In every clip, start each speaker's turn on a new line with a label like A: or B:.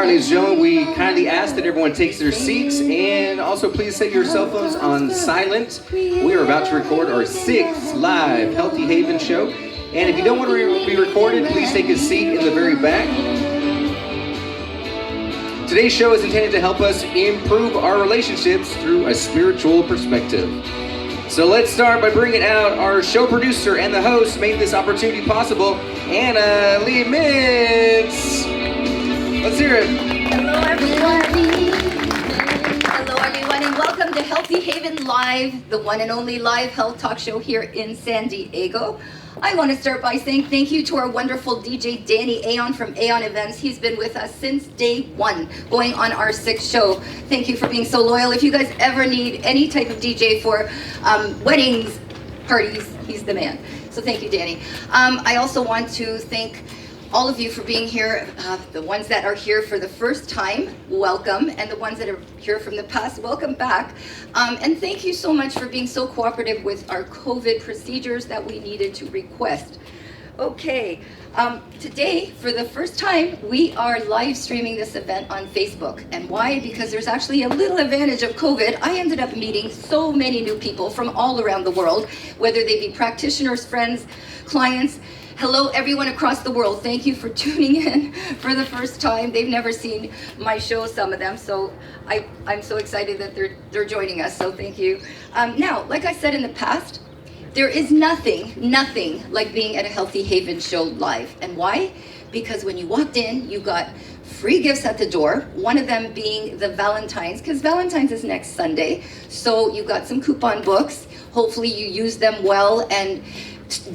A: right, ladies and gentlemen, we kindly ask that everyone takes their seats, and also please set your cell phones on silent. We are about to record our 6th live Healthy Haven show, and if you don't want to be recorded, please take a seat in the very back. Today's show is intended to help us improve our relationships through a spiritual perspective. So let's start by bringing out our show producer and the host made this opportunity possible, Anna Lee Mintz. Let's hear it.
B: Hello everyone. Hello everyone, and welcome to Healthy Haven Live, the one and only live health talk show here in San Diego. I want to start by saying thank you to our wonderful DJ Danny Aon from Aon Events. He's been with us since day one, going on our 6th show. Thank you for being so loyal. If you guys ever need any type of DJ for weddings, parties, he's the man. So thank you, Danny. I also want to thank all of you for being here. The ones that are here for the first time, welcome. And the ones that are here from the past, welcome back. And thank you so much for being so cooperative with our COVID procedures that we needed to request. Okay, today, for the first time, we are live streaming this event on Facebook. And why? Because there's actually a little advantage of COVID. I ended up meeting so many new people from all around the world, whether they be practitioners, friends, clients. Hello, everyone across the world. Thank you for tuning in for the first time. They've never seen my show, some of them, so I'm so excited that they're joining us, so thank you. Now, like I said in the past, there is nothing like being at a Healthy Haven show live. And why? Because when you walked in, you got free gifts at the door, one of them being the Valentine's, because Valentine's is next Sunday, so you got some coupon books. Hopefully you use them well and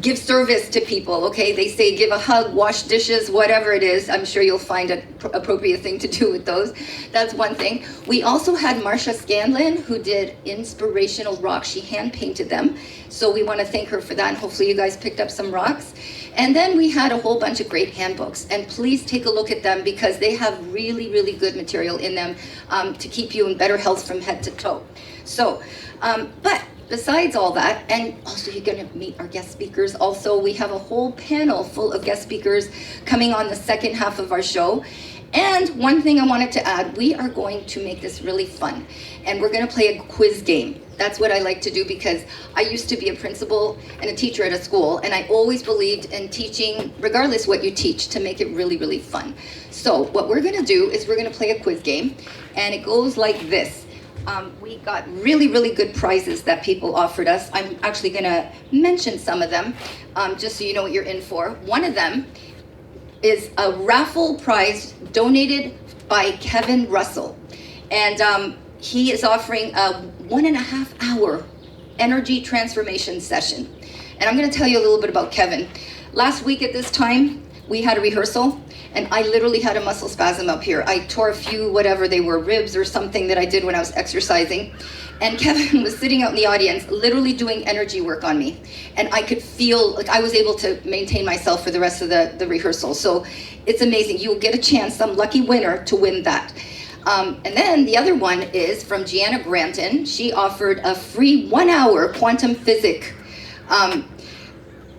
B: give service to people, okay? They say give a hug, wash dishes, whatever it is. I'm sure you'll find an appropriate thing to do with those. That's one thing. We also had Marcia Scanlon, who did inspirational rocks. She hand painted them. So we want to thank her for that. And hopefully you guys picked up some rocks. And then we had a whole bunch of great handbooks. And please take a look at them because they have really, really good material in them to keep you in better health from head to toe. So, but besides all that, and also you're going to meet our guest speakers. Also, we have a whole panel full of guest speakers coming on the second half of our show. And one thing I wanted to add, we are going to make this really fun. And we're going to play a quiz game. That's what I like to do because I used to be a principal and a teacher at a school, and I always believed in teaching, regardless what you teach, to make it really, really fun. So what we're going to do is we're going to play a quiz game, and it goes like this. We got really, really good prizes that people offered us. I'm actually going to mention some of them, just so you know what you're in for. One of them is a raffle prize donated by Kevin Russel. And he is offering a 1.5 hour energy transformation session. And I'm going to tell you a little bit about Kevin. Last week at this time, we had a rehearsal. And I literally had a muscle spasm up here. I tore a few, whatever they were, ribs or something that I did when I was exercising. And Kevin was sitting out in the audience, literally doing energy work on me. And I could feel, like I was able to maintain myself for the rest of the rehearsal. So it's amazing. You'll get a chance, some lucky winner, to win that. And then the other one is from Gianna Granton. She offered a free 1 hour quantum physics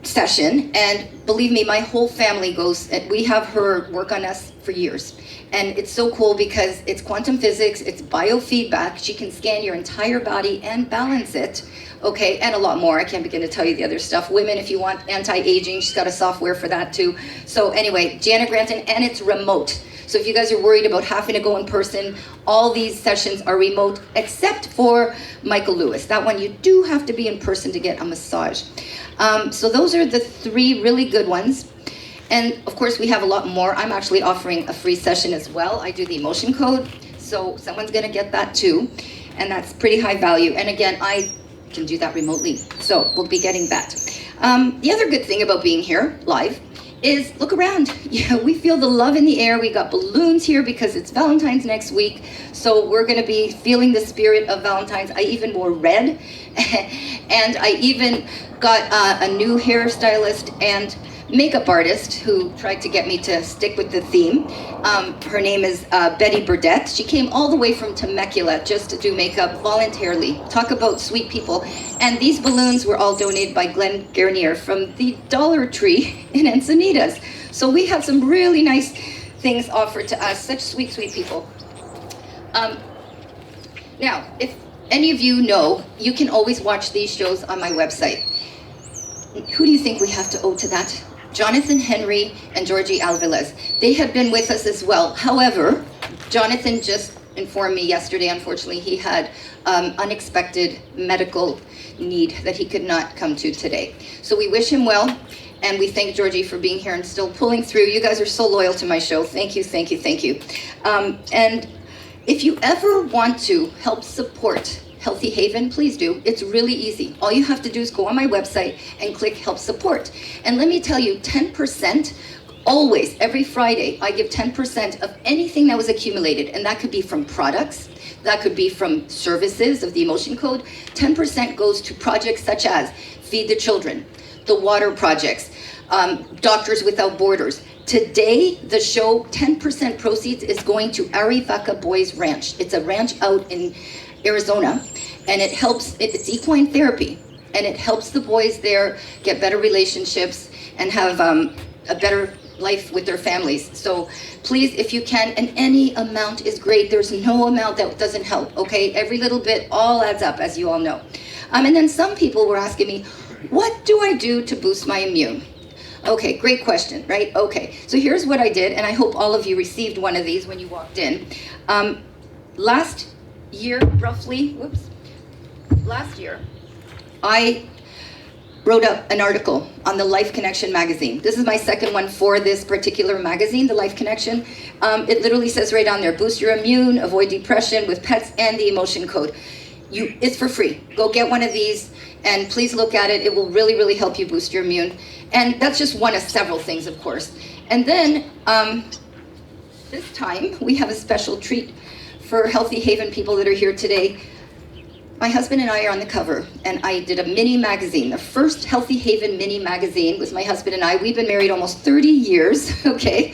B: session, and believe me, my whole family goes, and we have her work on us for years. And it's so cool because it's quantum physics, it's biofeedback. She can scan your entire body and balance it, okay, and a lot more. I can't begin to tell you the other stuff. Women, if you want anti-aging, she's got a software for that too. So anyway, Gianna Granton, and it's remote. So if you guys are worried about having to go in person, all these sessions are remote, except for Michael Lewis. That one you do have to be in person to get a massage. So those are the 3 really good ones. And of course we have a lot more. I'm actually offering a free session as well. I do the emotion code, so someone's gonna get that too. And that's pretty high value. And again, I can do that remotely. So we'll be getting that. The other good thing about being here live is look around. Yeah, we feel the love in the air. We got balloons here because it's Valentine's next week. So we're gonna be feeling the spirit of Valentine's. I even wore red. And I even got a new hairstylist and makeup artist who tried to get me to stick with the theme. Her name is Betty Burdette. She came all the way from Temecula just to do makeup voluntarily. Talk about sweet people. And these balloons were all donated by Glenn Garnier from the Dollar Tree in Encinitas. So we have some really nice things offered to us. Such sweet, sweet people. Now, if any of you know, you can always watch these shows on my website. Who do you think we have to owe to that? Jonathan Henry and Georgie Alvarez. They have been with us as well. However, Jonathan just informed me yesterday, unfortunately, he had unexpected medical need that he could not come to today. So we wish him well, and we thank Georgie for being here and still pulling through. You guys are so loyal to my show. Thank you, thank you, thank you. And if you ever want to help support Healthy Haven, please do. It's really easy. All you have to do is go on my website and click Help Support. And let me tell you, 10%, always, every Friday, I give 10% of anything that was accumulated. And that could be from products, that could be from services of the Emotion Code. 10% goes to projects such as Feed the Children, the water projects, Doctors Without Borders. Today, the show, 10% proceeds is going to Arivaca Boys Ranch. It's a ranch out in Arizona, and it helps, it's equine therapy, and it helps the boys there get better relationships and have a better life with their families. So please, if you can, and any amount is great. There's no amount that doesn't help, okay? Every little bit all adds up, as you all know. And then some people were asking me, what do I do to boost my immune? Okay, great question, right? Okay, so here's what I did, and I hope all of you received one of these when you walked in. Last year, I wrote up an article on the Life Connection magazine. This is my second one for this particular magazine, the Life Connection. It literally says right on there, boost your immune, avoid depression with pets and the Emotion Code. It's for free. Go get one of these and please look at it. It will really, really help you boost your immune. And that's just one of several things, of course. And then this time we have a special treat for Healthy Haven people that are here today. My husband and I are on the cover, and I did a mini magazine. The first Healthy Haven mini magazine was my husband and I. We've been married almost 30 years, okay?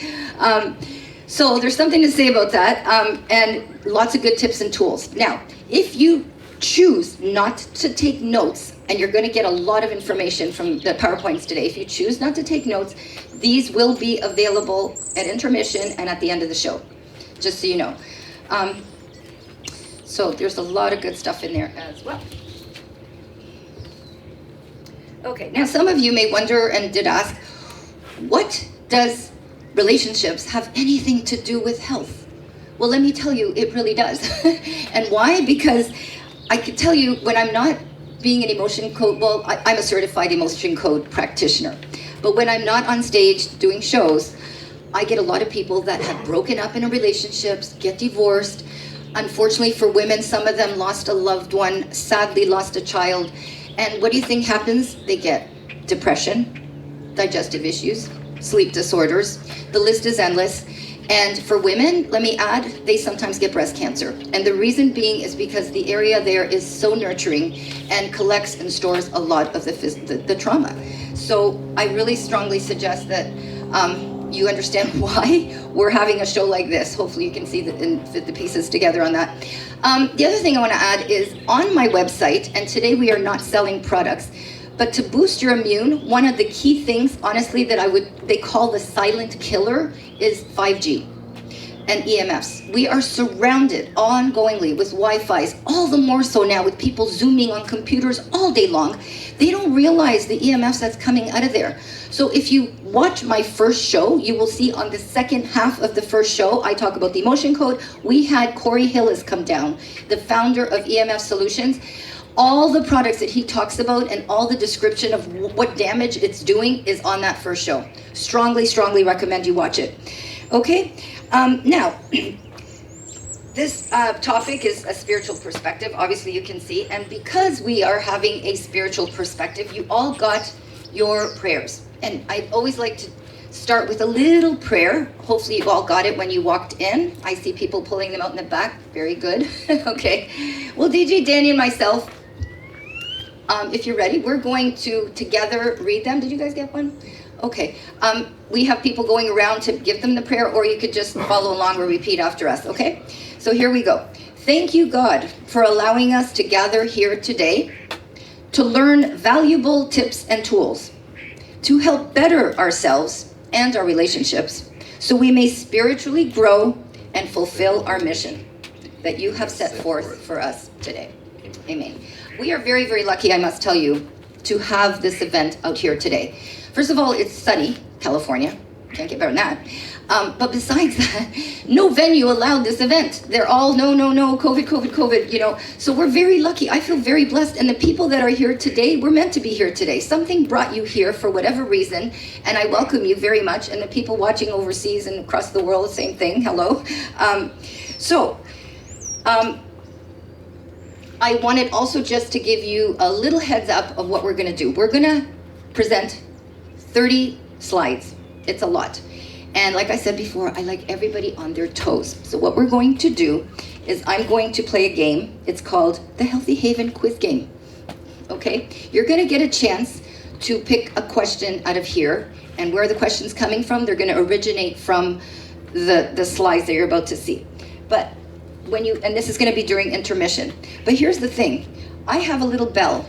B: So there's something to say about that, and lots of good tips and tools. Now, if you choose not to take notes, and you're going to get a lot of information from the PowerPoints today. If you choose not to take notes, these will be available at intermission and at the end of the show, just so you know. So there's a lot of good stuff in there as well. Okay, now some of you may wonder and did ask, what does relationships have anything to do with health? Well, let me tell you, it really does. And why? Because I could tell you when I'm not being an emotion code, well, I'm a certified emotion code practitioner. But when I'm not on stage doing shows, I get a lot of people that have broken up in relationships, get divorced. Unfortunately for women, some of them lost a loved one, sadly lost a child. And what do you think happens? They get depression, digestive issues, sleep disorders. The list is endless. And for women, let me add, they sometimes get breast cancer. And the reason being is because the area there is so nurturing and collects and stores a lot of the trauma. So I really strongly suggest that you understand why we're having a show like this. Hopefully you can see and fit the pieces together on that. The other thing I want to add is on my website, and today we are not selling products, but to boost your immune, one of the key things, honestly, that they call the silent killer is 5G and EMFs. We are surrounded ongoingly with Wi-Fi's, all the more so now with people zooming on computers all day long. They don't realize the EMFs that's coming out of there. So if you watch my first show, you will see on the second half of the first show, I talk about the Emotion Code. We had Corey Hillis come down, the founder of EMF Solutions. All the products that he talks about and all the description of what damage it's doing is on that first show. Strongly, strongly recommend you watch it. Okay, now, this topic is a spiritual perspective, obviously you can see, and because we are having a spiritual perspective, you all got your prayers. And I always like to start with a little prayer. Hopefully you all got it when you walked in. I see people pulling them out in the back. Very good. Okay. Well, DJ, Danny, and myself, if you're ready, we're going to together read them. Did you guys get one? Okay. We have people going around to give them the prayer, or you could just follow along or repeat after us, okay? So here we go. Thank you, God, for allowing us to gather here today to learn valuable tips and tools to help better ourselves and our relationships so we may spiritually grow and fulfill our mission that you have set forth for us today. Amen. We are very, very lucky, I must tell you, to have this event out here today. First of all, it's sunny, California. Can't get better than that. But besides that, no venue allowed this event. They're all, no, COVID, you know. So we're very lucky. I feel very blessed. And the people that are here today, we're meant to be here today. Something brought you here for whatever reason. And I welcome you very much. And the people watching overseas and across the world, same thing. Hello. I wanted also just to give you a little heads up of what we're going to do. We're going to present 30 slides. It's a lot. And like I said before, I like everybody on their toes. So what we're going to do is I'm going to play a game. It's called the HealthyHaven Quiz Game. Okay? You're going to get a chance to pick a question out of here. And where the question's coming from, they're going to originate from the slides that you're about to see. But and this is going to be during intermission. But here's the thing. I have a little bell.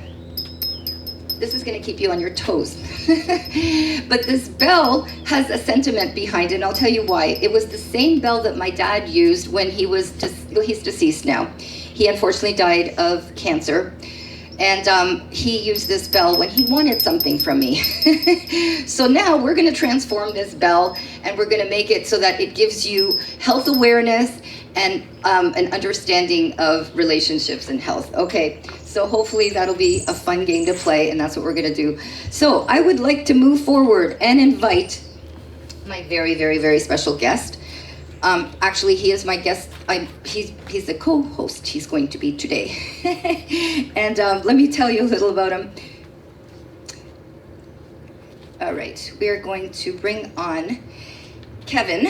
B: This is going to keep you on your toes. But this bell has a sentiment behind it, and I'll tell you why. It was the same bell that my dad used when he's deceased now. He unfortunately died of cancer. And he used this bell when he wanted something from me. So now we're going to transform this bell, and we're going to make it so that it gives you health awareness and an understanding of relationships and health. Okay, so hopefully that'll be a fun game to play, and that's what we're going to do. So I would like to move forward and invite my very, very, very special guest. Actually, he is my guest. He's the co-host he's going to be today. And let me tell you a little about him. All right, we are going to bring on Kevin.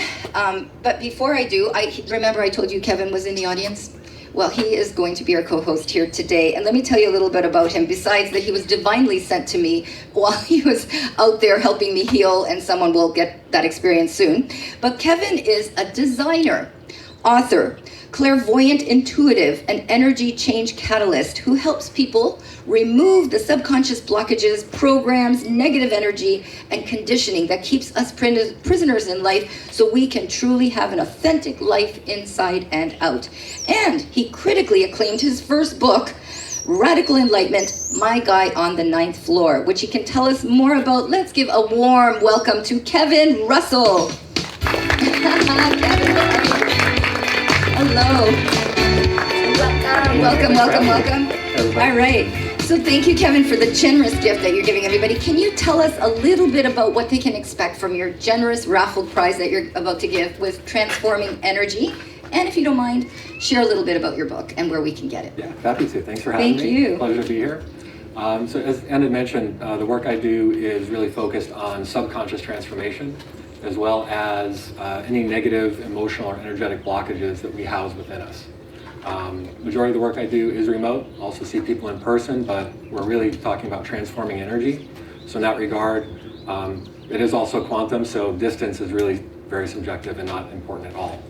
B: But before I do, remember I told you Kevin was in the audience? Well, he is going to be our co-host here today. And let me tell you a little bit about him. Besides that, he was divinely sent to me while he was out there helping me heal, and someone will get that experience soon. But Kevin is a designer, author, clairvoyant intuitive, and energy change catalyst who helps people remove the subconscious blockages, programs, negative energy, and conditioning that keeps us prisoners in life so we can truly have an authentic life inside and out. And he critically acclaimed his first book, Radical Enlightenment, My Guy on the Ninth Floor, which he can tell us more about. Let's give a warm welcome to Kevin Russel. Kevin, hello. Welcome. All right. So thank you, Kevin, for the generous gift that you're giving everybody. Can you tell us a little bit about what they can expect from your generous raffle prize that you're about to give with Transforming Energy? And if you don't mind, share a little bit about your book and where we can get it.
C: Yeah, happy to. Thanks for having me.
B: Thank you.
C: Pleasure to be here. So as Anna mentioned, the work I do is really focused on subconscious transformation, as well as any negative emotional or energetic blockages that we house within us. Majority of the work I do is remote. Also see people in person, but we're really talking about transforming energy. So in that regard, it is also quantum, so distance is really very subjective and not important at all.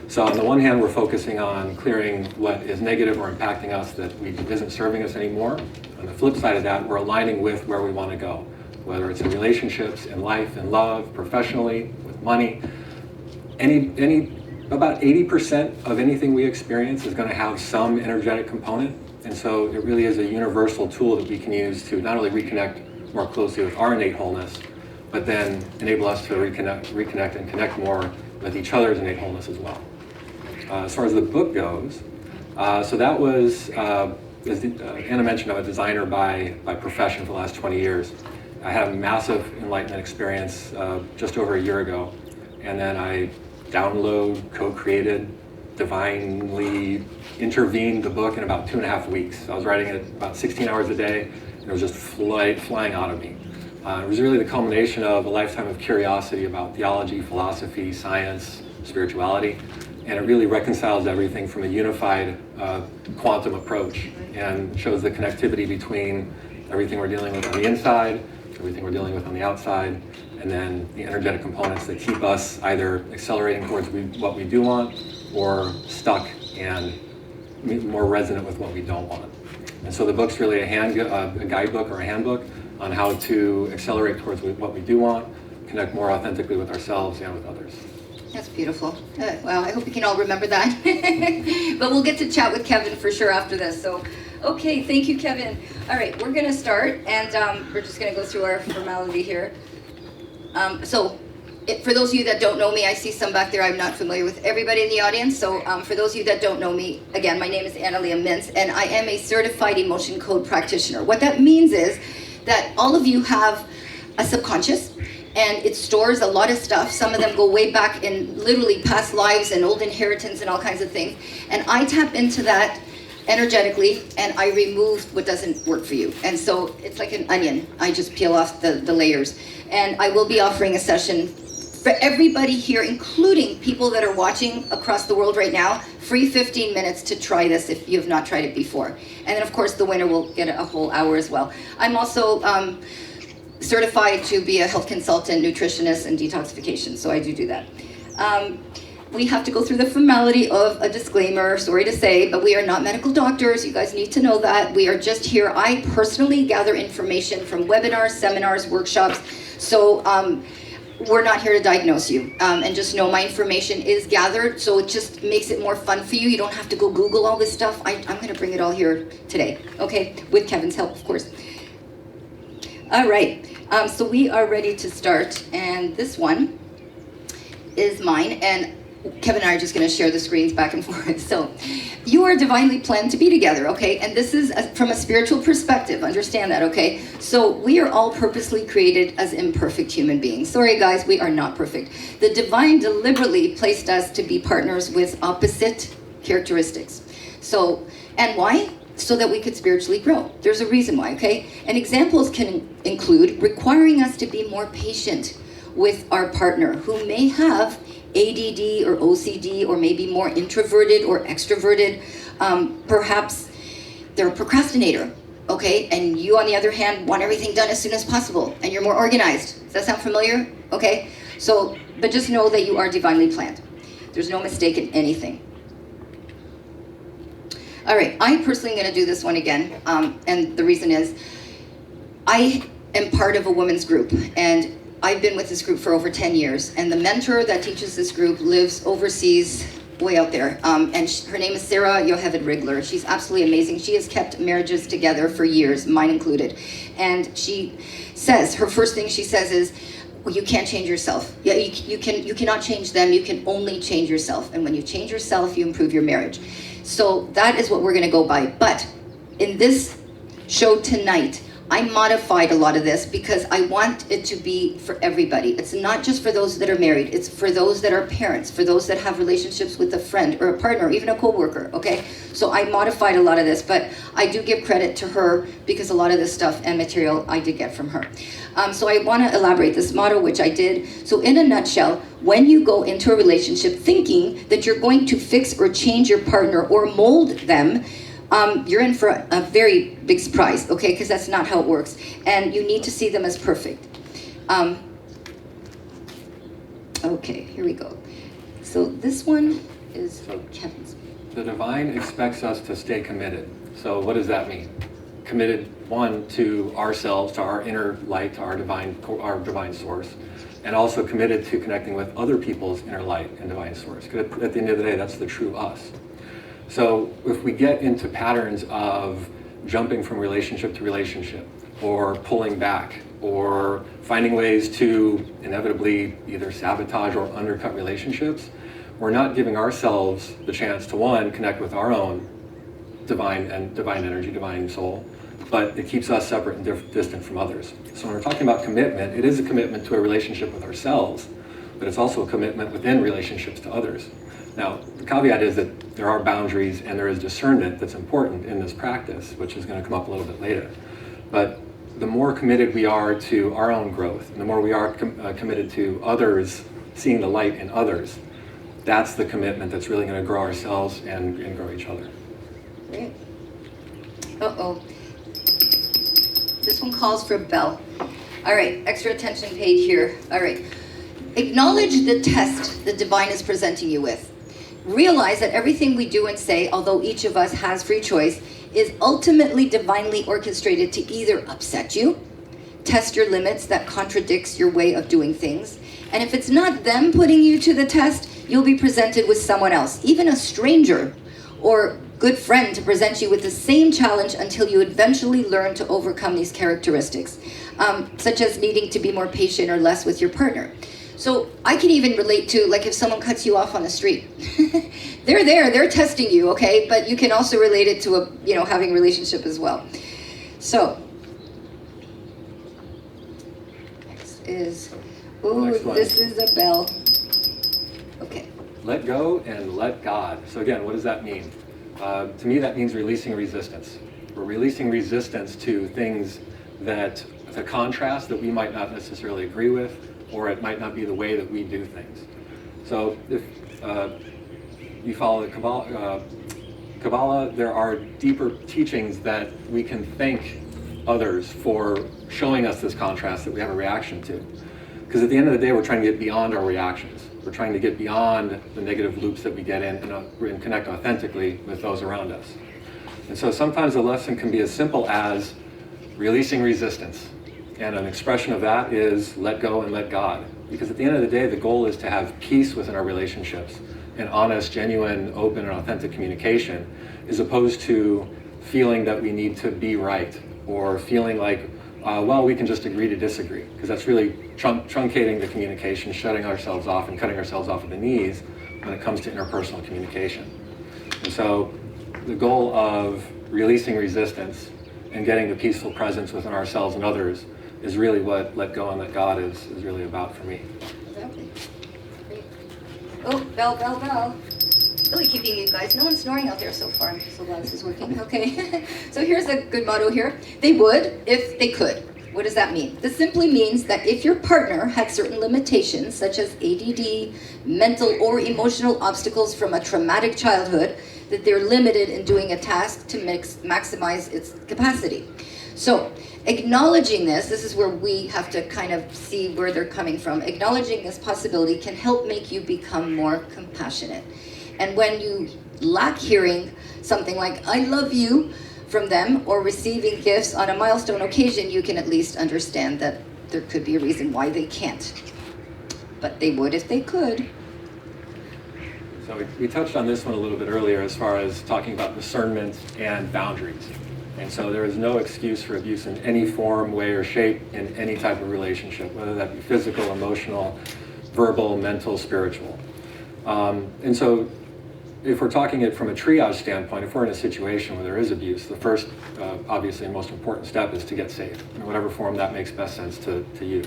C: So on the one hand, we're focusing on clearing what is negative or impacting us that isn't serving us anymore. On the flip side of that, we're aligning with where we want to go, whether it's in relationships, in life, in love, professionally, with money. About 80% of anything we experience is going to have some energetic component. And so it really is a universal tool that we can use to not only reconnect more closely with our innate wholeness, but then enable us to reconnect and connect more with each other's innate wholeness as well. As far as the book goes, so that was, as Anna mentioned, I'm a designer by profession for the last 20 years. I had a massive enlightenment experience just over a year ago, and then I co-created, divinely intervened the book in about 2.5 weeks. I was writing it about 16 hours a day, and it was just flying out of me. It was really the culmination of a lifetime of curiosity about theology, philosophy, science, spirituality, and it really reconciles everything from a unified quantum approach and shows the connectivity between everything we're dealing with on the inside, everything we're dealing with on the outside, and then the energetic components that keep us either accelerating towards what we do want or stuck and more resonant with what we don't want. And so the book's really a guidebook or a handbook on how to accelerate towards what we do want, connect more authentically with ourselves and with others.
B: That's beautiful. Well, I hope you can all remember that. But we'll get to chat with Kevin for sure after this. So, okay, thank you, Kevin. All right, we're going to start, and we're just going to go through our formality here. For those of you that don't know me, I see some back there. I'm not familiar with everybody in the audience. So for those of you that don't know me, again, my name is Leah Mintz, and I am a certified emotion code practitioner. What that means is that all of you have a subconscious, and it stores a lot of stuff. Some of them go way back in literally past lives and old inheritance and all kinds of things. And I tap into that energetically, and I remove what doesn't work for you. And so it's like an onion. I just peel off the layers. And I will be offering a session for everybody here, including people that are watching across the world right now, free 15 minutes to try this if you have not tried it before. And then of course the winner will get a whole hour as well. I'm also certified to be a health consultant, nutritionist, and detoxification, so I do that. We have to go through the formality of a disclaimer, sorry to say, but we are not medical doctors. You guys need to know that. We are just here. I personally gather information from webinars, seminars, workshops, so we're not here to diagnose you. And just know my information is gathered, so it just makes it more fun for you. You don't have to go Google all this stuff. I'm going to bring it all here today, okay? With Kevin's help, of course. All right, so we are ready to start, and this one is mine, and Kevin and I are just going to share the screens back and forth. So, you are divinely planned to be together, okay? And this is from a spiritual perspective, understand that, okay? So, we are all purposely created as imperfect human beings. Sorry guys, we are not perfect. The divine deliberately placed us to be partners with opposite characteristics. So, and why? So that we could spiritually grow. There's a reason why, okay? And examples can include requiring us to be more patient with our partner who may have ADD or OCD, or maybe more introverted or extroverted. Perhaps they're a procrastinator, okay? And you, on the other hand, want everything done as soon as possible, and you're more organized. Does that sound familiar? Okay? So, but just know that you are divinely planned. There's no mistake in anything. All right, I personally am going to do this one again, and the reason is I am part of a women's group, and I've been with this group for over 10 years, and the mentor that teaches this group lives overseas, way out there, and her name is Sarah Yoheved-Rigler. She's absolutely amazing. She has kept marriages together for years, mine included, and she says, her first thing she says is, well, you can't change yourself. Yeah, you cannot change them, you can only change yourself, and when you change yourself, you improve your marriage. So that is what we're going to go by, but in this show tonight, I modified a lot of this because I want it to be for everybody. It's not just for those that are married. It's for those that are parents, for those that have relationships with a friend or a partner, or even a coworker, okay? So I modified a lot of this, but I do give credit to her because a lot of this stuff and material I did get from her. So I want to elaborate this motto, which I did. So in a nutshell, when you go into a relationship thinking that you're going to fix or change your partner or mold them, you're in for a very big surprise, okay? Because that's not how it works. And you need to see them as perfect. Okay, here we go. So this one is Kevin's.
C: The divine expects us to stay committed. So what does that mean? Committed, one, to ourselves, to our inner light, to our divine source, and also committed to connecting with other people's inner light and divine source. Because at the end of the day, that's the true us. So if we get into patterns of jumping from relationship to relationship, or pulling back, or finding ways to inevitably either sabotage or undercut relationships, we're not giving ourselves the chance to, one, connect with our own divine energy, divine soul, but it keeps us separate and distant from others. So when we're talking about commitment, it is a commitment to a relationship with ourselves, but it's also a commitment within relationships to others. Now, the caveat is that there are boundaries and there is discernment that's important in this practice, which is going to come up a little bit later. But the more committed we are to our own growth, and the more we are committed to others, seeing the light in others, that's the commitment that's really going to grow ourselves and grow each other.
B: Great. Uh-oh. This one calls for a bell. All right, extra attention paid here. All right. Acknowledge the test the divine is presenting you with. Realize that everything we do and say, although each of us has free choice, is ultimately divinely orchestrated to either upset you, test your limits that contradicts your way of doing things, And if it's not them putting you to the test, you'll be presented with someone else, even a stranger or good friend, to present you with the same challenge until you eventually learn to overcome these characteristics, such as needing to be more patient or less with your partner. So I can even relate to, like, if someone cuts you off on the street. they're testing you, okay? But you can also relate it to having a relationship as well. So, next is, this is a bell. Okay.
C: Let go and let God. So again, what does that mean? To me, that means releasing resistance. We're releasing resistance to things that, the contrast that we might not necessarily agree with, or it might not be the way that we do things. So if you follow the Kabbalah, there are deeper teachings that we can thank others for showing us this contrast that we have a reaction to. Because at the end of the day, we're trying to get beyond our reactions. We're trying to get beyond the negative loops that we get in and connect authentically with those around us. And so sometimes the lesson can be as simple as releasing resistance. And an expression of that is let go and let God. Because at the end of the day, the goal is to have peace within our relationships and honest, genuine, open, and authentic communication, as opposed to feeling that we need to be right, or feeling like, we can just agree to disagree. Because that's really truncating the communication, shutting ourselves off and cutting ourselves off at the knees when it comes to interpersonal communication. And so the goal of releasing resistance and getting the peaceful presence within ourselves and others is really what let go and let God is really about for me.
B: Exactly. Great. Oh, bell. Really keeping you guys. No one's snoring out there so far. I'm so glad this is working. Okay. So here's a good motto here. They would if they could. What does that mean? This simply means that if your partner had certain limitations, such as ADD, mental or emotional obstacles from a traumatic childhood, that they're limited in doing a task to maximize its capacity. So acknowledging this is where we have to kind of see where they're coming from. Acknowledging this possibility can help make you become more compassionate. And when you lack hearing something like, I love you, from them, or receiving gifts on a milestone occasion, you can at least understand that there could be a reason why they can't. But they would if they could.
C: So we touched on this one a little bit earlier as far as talking about discernment and boundaries. And so there is no excuse for abuse in any form, way, or shape in any type of relationship, whether that be physical, emotional, verbal, mental, spiritual. And so if we're talking it from a triage standpoint, if we're in a situation where there is abuse, the first, obviously, and most important step is to get safe, in whatever form that makes best sense to you.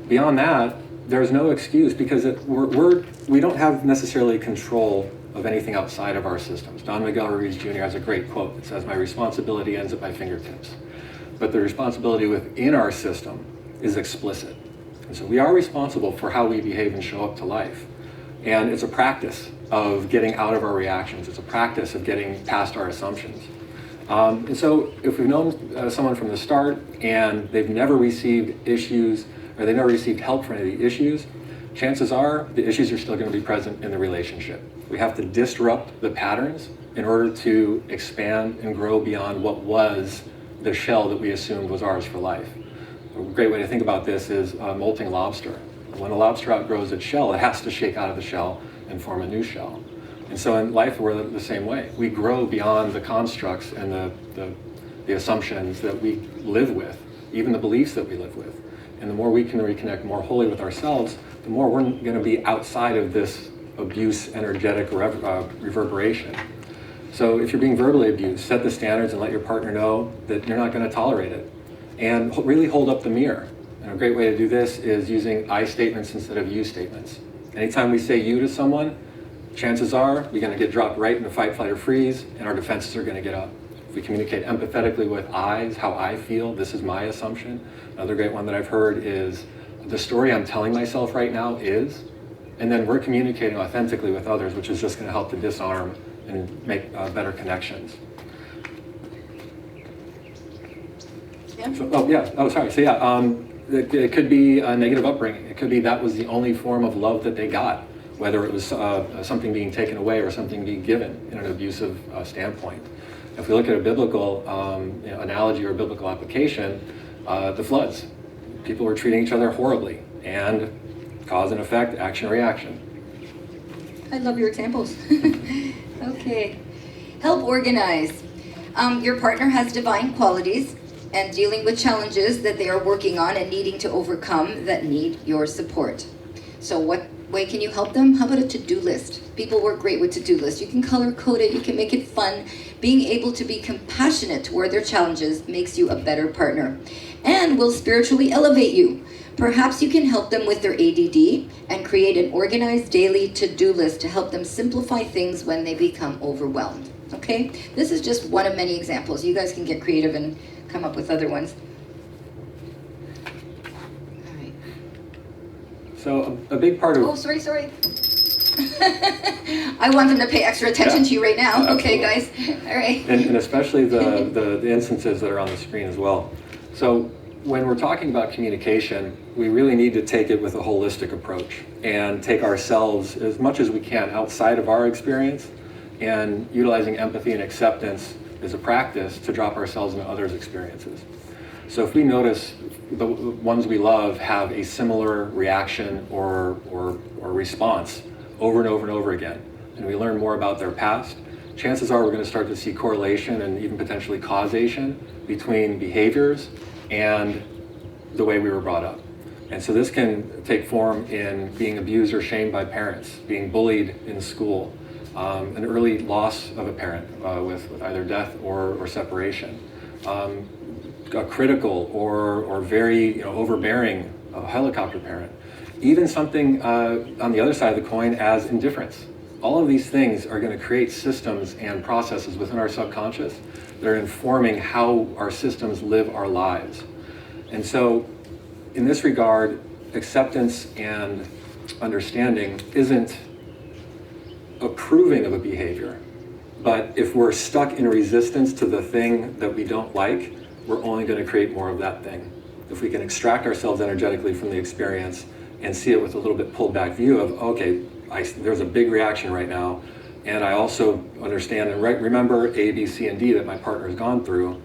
C: Beyond that, there's no excuse, because we don't have necessarily control of anything outside of our systems. Don Miguel Ruiz Jr. has a great quote that says, "My responsibility ends at my fingertips." But the responsibility within our system is explicit. And so we are responsible for how we behave and show up to life. And it's a practice of getting out of our reactions. It's a practice of getting past our assumptions. And so if we've known someone from the start and they've never received issues, or they've never received help for any of the issues, chances are the issues are still going to be present in the relationship. We have to disrupt the patterns in order to expand and grow beyond what was the shell that we assumed was ours for life. A great way to think about this is molting a lobster. When a lobster outgrows its shell, it has to shake out of the shell and form a new shell. And so in life, we're the same way. We grow beyond the constructs and the assumptions that we live with, even the beliefs that we live with. And the more we can reconnect more wholly with ourselves, the more we're going to be outside of this abuse energetic reverberation. So if you're being verbally abused, set the standards and let your partner know that you're not going to tolerate it. And really hold up the mirror. And a great way to do this is using I statements instead of you statements. Anytime we say you to someone, chances are we're going to get dropped right into fight, flight, or freeze, and our defenses are going to get up. If we communicate empathetically with I's, how I feel, this is my assumption. Another great one that I've heard is, the story I'm telling myself right now is, and then we're communicating authentically with others, which is just going to help to disarm and make better connections.
B: Yeah.
C: So, it could be a negative upbringing. It could be that was the only form of love that they got, whether it was something being taken away or something being given in an abusive standpoint. If we look at a biblical analogy or biblical application, the floods, people were treating each other horribly, and Cause and effect, action, reaction.
B: I love your examples. Okay. Help organize. Your partner has divine qualities and dealing with challenges that they are working on and needing to overcome that need your support. So what way can you help them? How about a to-do list? People work great with to-do lists. You can color code it, you can make it fun. Being able to be compassionate toward their challenges makes you a better partner and will spiritually elevate you. Perhaps you can help them with their ADD and create an organized daily to-do list to help them simplify things when they become overwhelmed. Okay? This is just one of many examples. You guys can get creative and come up with other ones. All right.
C: So a big part of...
B: Oh, sorry. I want them to pay extra attention to you right now.
C: Absolutely.
B: Okay, guys. All right.
C: And especially the instances that are on the screen as well. So when we're talking about communication, we really need to take it with a holistic approach and take ourselves as much as we can outside of our experience and utilizing empathy and acceptance as a practice to drop ourselves into others' experiences. So if we notice the ones we love have a similar reaction or response over and over and over again, and we learn more about their past, chances are we're going to start to see correlation and even potentially causation between behaviors and the way we were brought up. And so this can take form in being abused or shamed by parents, being bullied in school, an early loss of a parent with either death or separation, a critical or very overbearing helicopter parent, even something on the other side of the coin as indifference. All of these things are going to create systems and processes within our subconscious that are informing how our systems live our lives. And so in this regard, acceptance and understanding isn't approving of a behavior, but if we're stuck in resistance to the thing that we don't like, we're only going to create more of that thing. If we can extract ourselves energetically from the experience and see it with a little bit pulled back view of, okay, there's a big reaction right now, and I also understand and remember A, B, C, and D that my partner has gone through.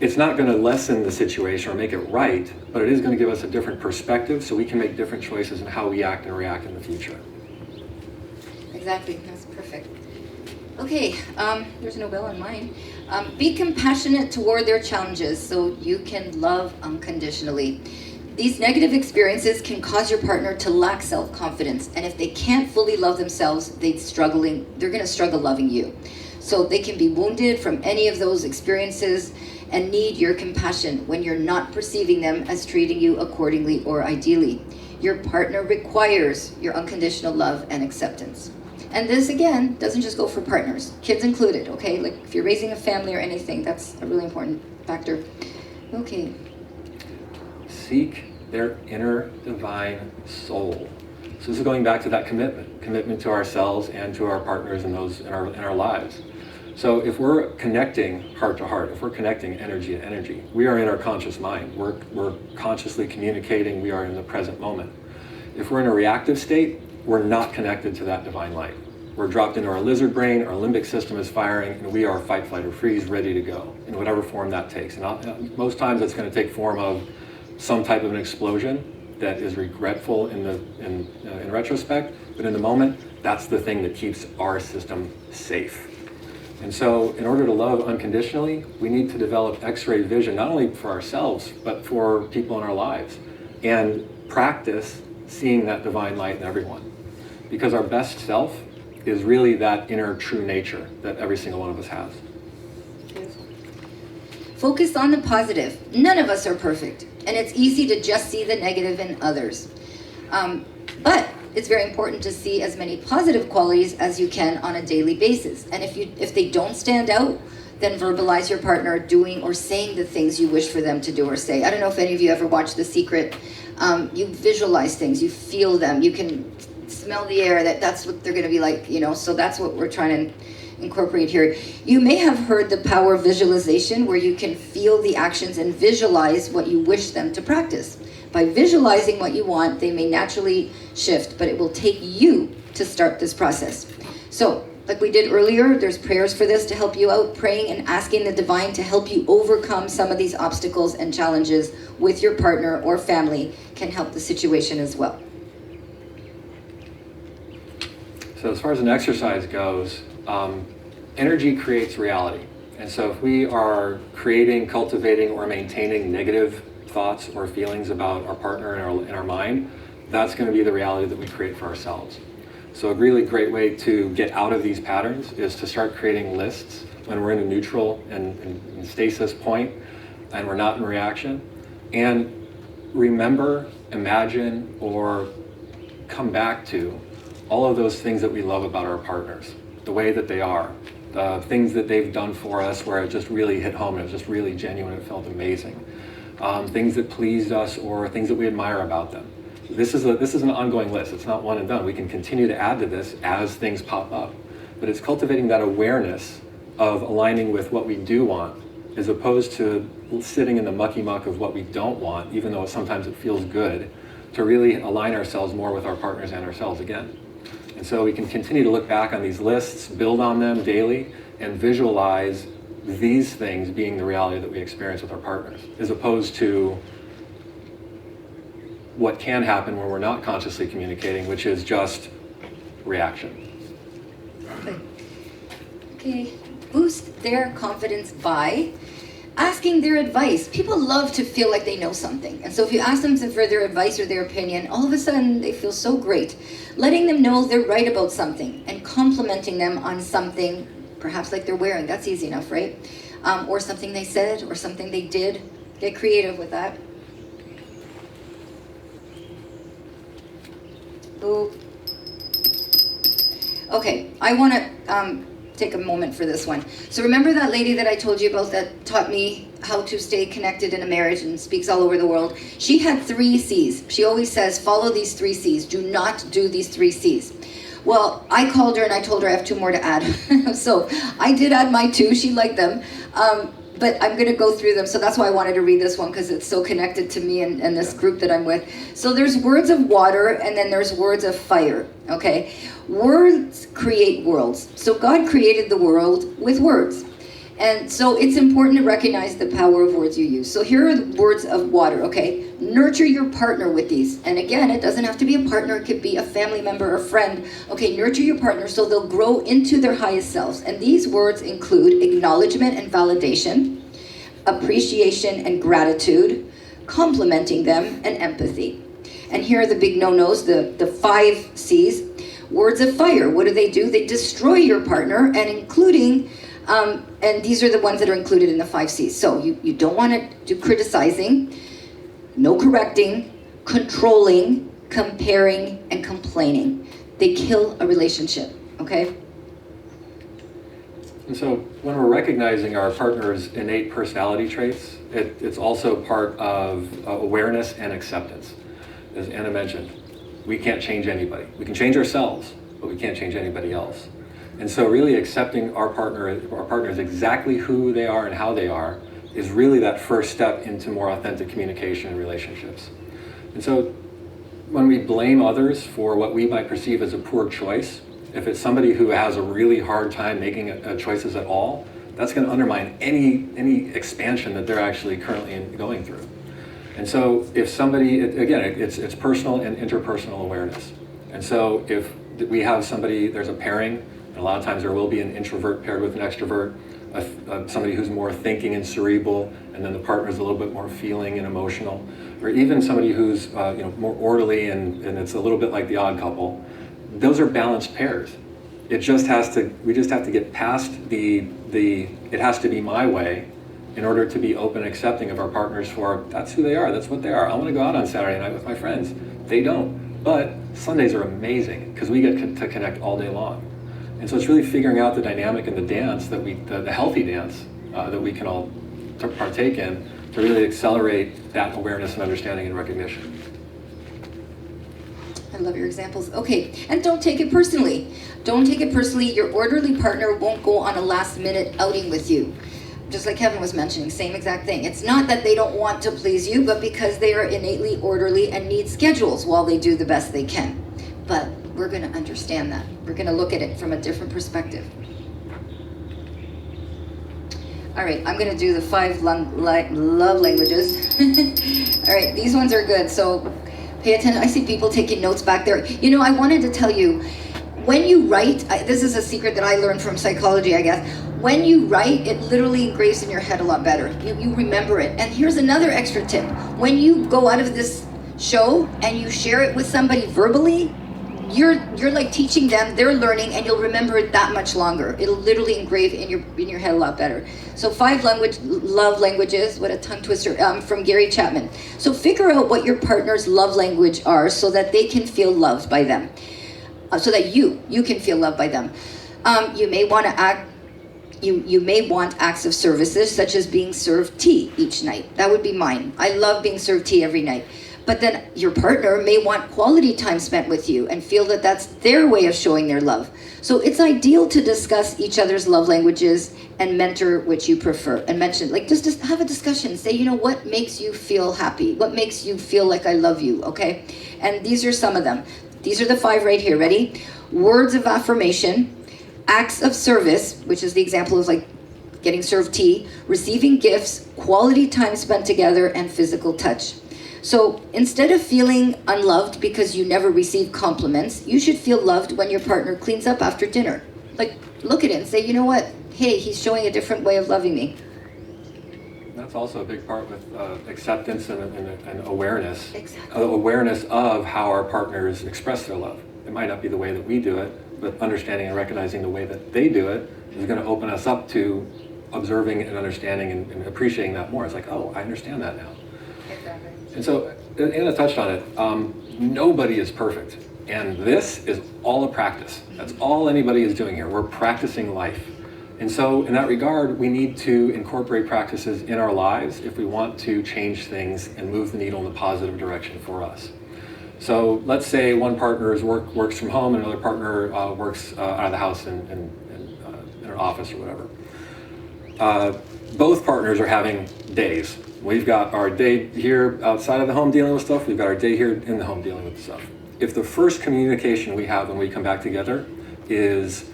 C: It's not going to lessen the situation or make it right, but it is going to give us a different perspective so we can make different choices in how we act and react in the future.
B: Exactly, that's perfect. Okay, there's no bell on mine. Be compassionate toward their challenges so you can love unconditionally. These negative experiences can cause your partner to lack self-confidence, and if they can't fully love themselves, they're going to struggle loving you. So they can be wounded from any of those experiences and need your compassion when you're not perceiving them as treating you accordingly or ideally. Your partner requires your unconditional love and acceptance. And this, again, doesn't just go for partners, kids included, okay? Like if you're raising a family or anything, that's a really important factor. Okay.
C: Seek their inner divine soul. So this is going back to that commitment to ourselves and to our partners and those in our lives. So if we're connecting heart to heart, if we're connecting energy to energy, we are in our conscious mind. We're consciously communicating. We are in the present moment. If we're in a reactive state, we're not connected to that divine light. We're dropped into our lizard brain, our limbic system is firing, and we are fight, flight, or freeze, ready to go in whatever form that takes. And most times it's going to take form of some type of an explosion that is regretful in retrospect, but in the moment, that's the thing that keeps our system safe. And so in order to love unconditionally, we need to develop X-ray vision, not only for ourselves, but for people in our lives, and practice seeing that divine light in everyone. Because our best self is really that inner true nature that every single one of us has.
B: Focus on the positive. None of us are perfect, and it's easy to just see the negative in others. But it's very important to see as many positive qualities as you can on a daily basis. And if they don't stand out, then verbalize your partner doing or saying the things you wish for them to do or say. I don't know if any of you ever watched The Secret. You visualize things, you feel them, you can smell the air, that's what they're going to be like, so that's what we're trying to incorporate here. You may have heard the power of visualization, where you can feel the actions and visualize what you wish them to practice. By visualizing what you want, they may naturally shift, but it will take you to start this process. So, like we did earlier, there's prayers for this to help you out. Praying and asking the divine to help you overcome some of these obstacles and challenges with your partner or family can help the situation as well.
C: So as far as an exercise goes, energy creates reality. And so if we are creating, cultivating, or maintaining negative thoughts or feelings about our partner in our mind, that's going to be the reality that we create for ourselves. So a really great way to get out of these patterns is to start creating lists when we're in a neutral and stasis point and we're not in reaction. And remember, imagine, or come back to all of those things that we love about our partners, the way that they are, the things that they've done for us where it just really hit home and it was just really genuine, it felt amazing. Things that pleased us or things that we admire about them. This is an ongoing list. It's not one and done. We can continue to add to this as things pop up. But it's cultivating that awareness of aligning with what we do want as opposed to sitting in the mucky muck of what we don't want, even though sometimes it feels good, to really align ourselves more with our partners and ourselves again. And so we can continue to look back on these lists, build on them daily, and visualize these things being the reality that we experience with our partners, as opposed to what can happen when we're not consciously communicating, which is just reaction.
B: Okay. Boost their confidence by asking their advice. People love to feel like they know something. And so if you ask them for their advice or their opinion, all of a sudden they feel so great. Letting them know they're right about something and complimenting them on something, perhaps like they're wearing. That's easy enough, right? Or something they said or something they did. Get creative with that. Ooh. Okay, I want to take a moment for this one. So remember that lady that I told you about that taught me how to stay connected in a marriage and speaks all over the world? She had 3 C's. She always says, follow these 3 C's. Do not do these 3 C's. Well, I called her and I told her I have 2 more to add. So I did add my 2. She liked them. But I'm going to go through them. So that's why I wanted to read this one, because it's so connected to me and this group that I'm with. So there's words of water and then there's words of fire. Okay? Words create worlds. So God created the world with words. And so it's important to recognize the power of words you use. So here are the words of water, okay? Nurture your partner with these. And again, it doesn't have to be a partner. It could be a family member or friend. Okay, nurture your partner so they'll grow into their highest selves. And these words include acknowledgement and validation, appreciation and gratitude, complimenting them, and empathy. And here are the big no-nos, the 5 C's. Words of fire, what do? They destroy your partner, and including, and these are the ones that are included in the 5 C's. So you don't want to do criticizing, no correcting, controlling, comparing, and complaining. They kill a relationship, okay?
C: And so when we're recognizing our partner's innate personality traits, it's also part of awareness and acceptance. As Anna mentioned, we can't change anybody. We can change ourselves, but we can't change anybody else. And so really accepting our partners exactly who they are and how they are is really that first step into more authentic communication and relationships. And so when we blame others for what we might perceive as a poor choice, if it's somebody who has a really hard time making choices at all, that's going to undermine any expansion that they're actually currently going through. And so if somebody, again, it's personal and interpersonal awareness. And so if we have somebody, there's a pairing, and a lot of times there will be an introvert paired with an extrovert, somebody who's more thinking and cerebral, and then the partner's a little bit more feeling and emotional, or even somebody who's more orderly and it's a little bit like the odd couple. Those are balanced pairs. We just have to get past it has to be my way in order to be open and accepting of our partners for that's who they are, that's what they are. I want to go out on Saturday night with my friends. They don't. But Sundays are amazing because we get to connect all day long. And so it's really figuring out the dynamic and the dance the healthy dance that we can all partake in to really accelerate that awareness and understanding and recognition.
B: I love your examples. Okay, and don't take it personally. Don't take it personally. Your orderly partner won't go on a last-minute outing with you. Just like Kevin was mentioning, same exact thing. It's not that they don't want to please you, but because they are innately orderly and need schedules while they do the best they can. But we're going to understand that. We're going to look at it from a different perspective. All right, I'm going to do the 5 love languages. All right, these ones are good, so pay attention. I see people taking notes back there. I wanted to tell you, when you write, this is a secret that I learned from psychology, I guess. When you write, it literally engraves in your head a lot better. You remember it. And here's another extra tip. When you go out of this show and you share it with somebody verbally, you're like teaching them, they're learning, and you'll remember it that much longer. It'll literally engrave in your head a lot better. So 5 love languages, what a tongue twister, from Gary Chapman. So figure out what your partner's love language are so that they can feel loved by them. So that you can feel loved by them. You may want acts of services, such as being served tea each night. That would be mine. I love being served tea every night. But then your partner may want quality time spent with you and feel that that's their way of showing their love. So it's ideal to discuss each other's love languages and mentor which you prefer. And mention, like, just have a discussion. Say, what makes you feel happy? What makes you feel like I love you, okay? And these are some of them. These are the 5 right here, ready? Words of affirmation, acts of service, which is the example of like getting served tea, receiving gifts, quality time spent together, and physical touch. So instead of feeling unloved because you never receive compliments, you should feel loved when your partner cleans up after dinner. Like, look at it and say, you know what? Hey, he's showing a different way of loving me.
C: That's also a big part with acceptance and awareness.
B: Exactly.
C: Awareness of how our partners express their love. It might not be the way that we do it, but understanding and recognizing the way that they do it is going to open us up to observing and understanding and appreciating that more. It's like, oh, I understand that now.
B: Exactly.
C: And so, Anna touched on it. Nobody is perfect. And this is all a practice. That's all anybody is doing here. We're practicing life. And so in that regard, we need to incorporate practices in our lives if we want to change things and move the needle in a positive direction for us. So let's say one partner works from home and another partner works out of the house in an office or whatever. Both partners are having days. We've got our day here outside of the home dealing with stuff. We've got our day here in the home dealing with stuff. If the first communication we have when we come back together is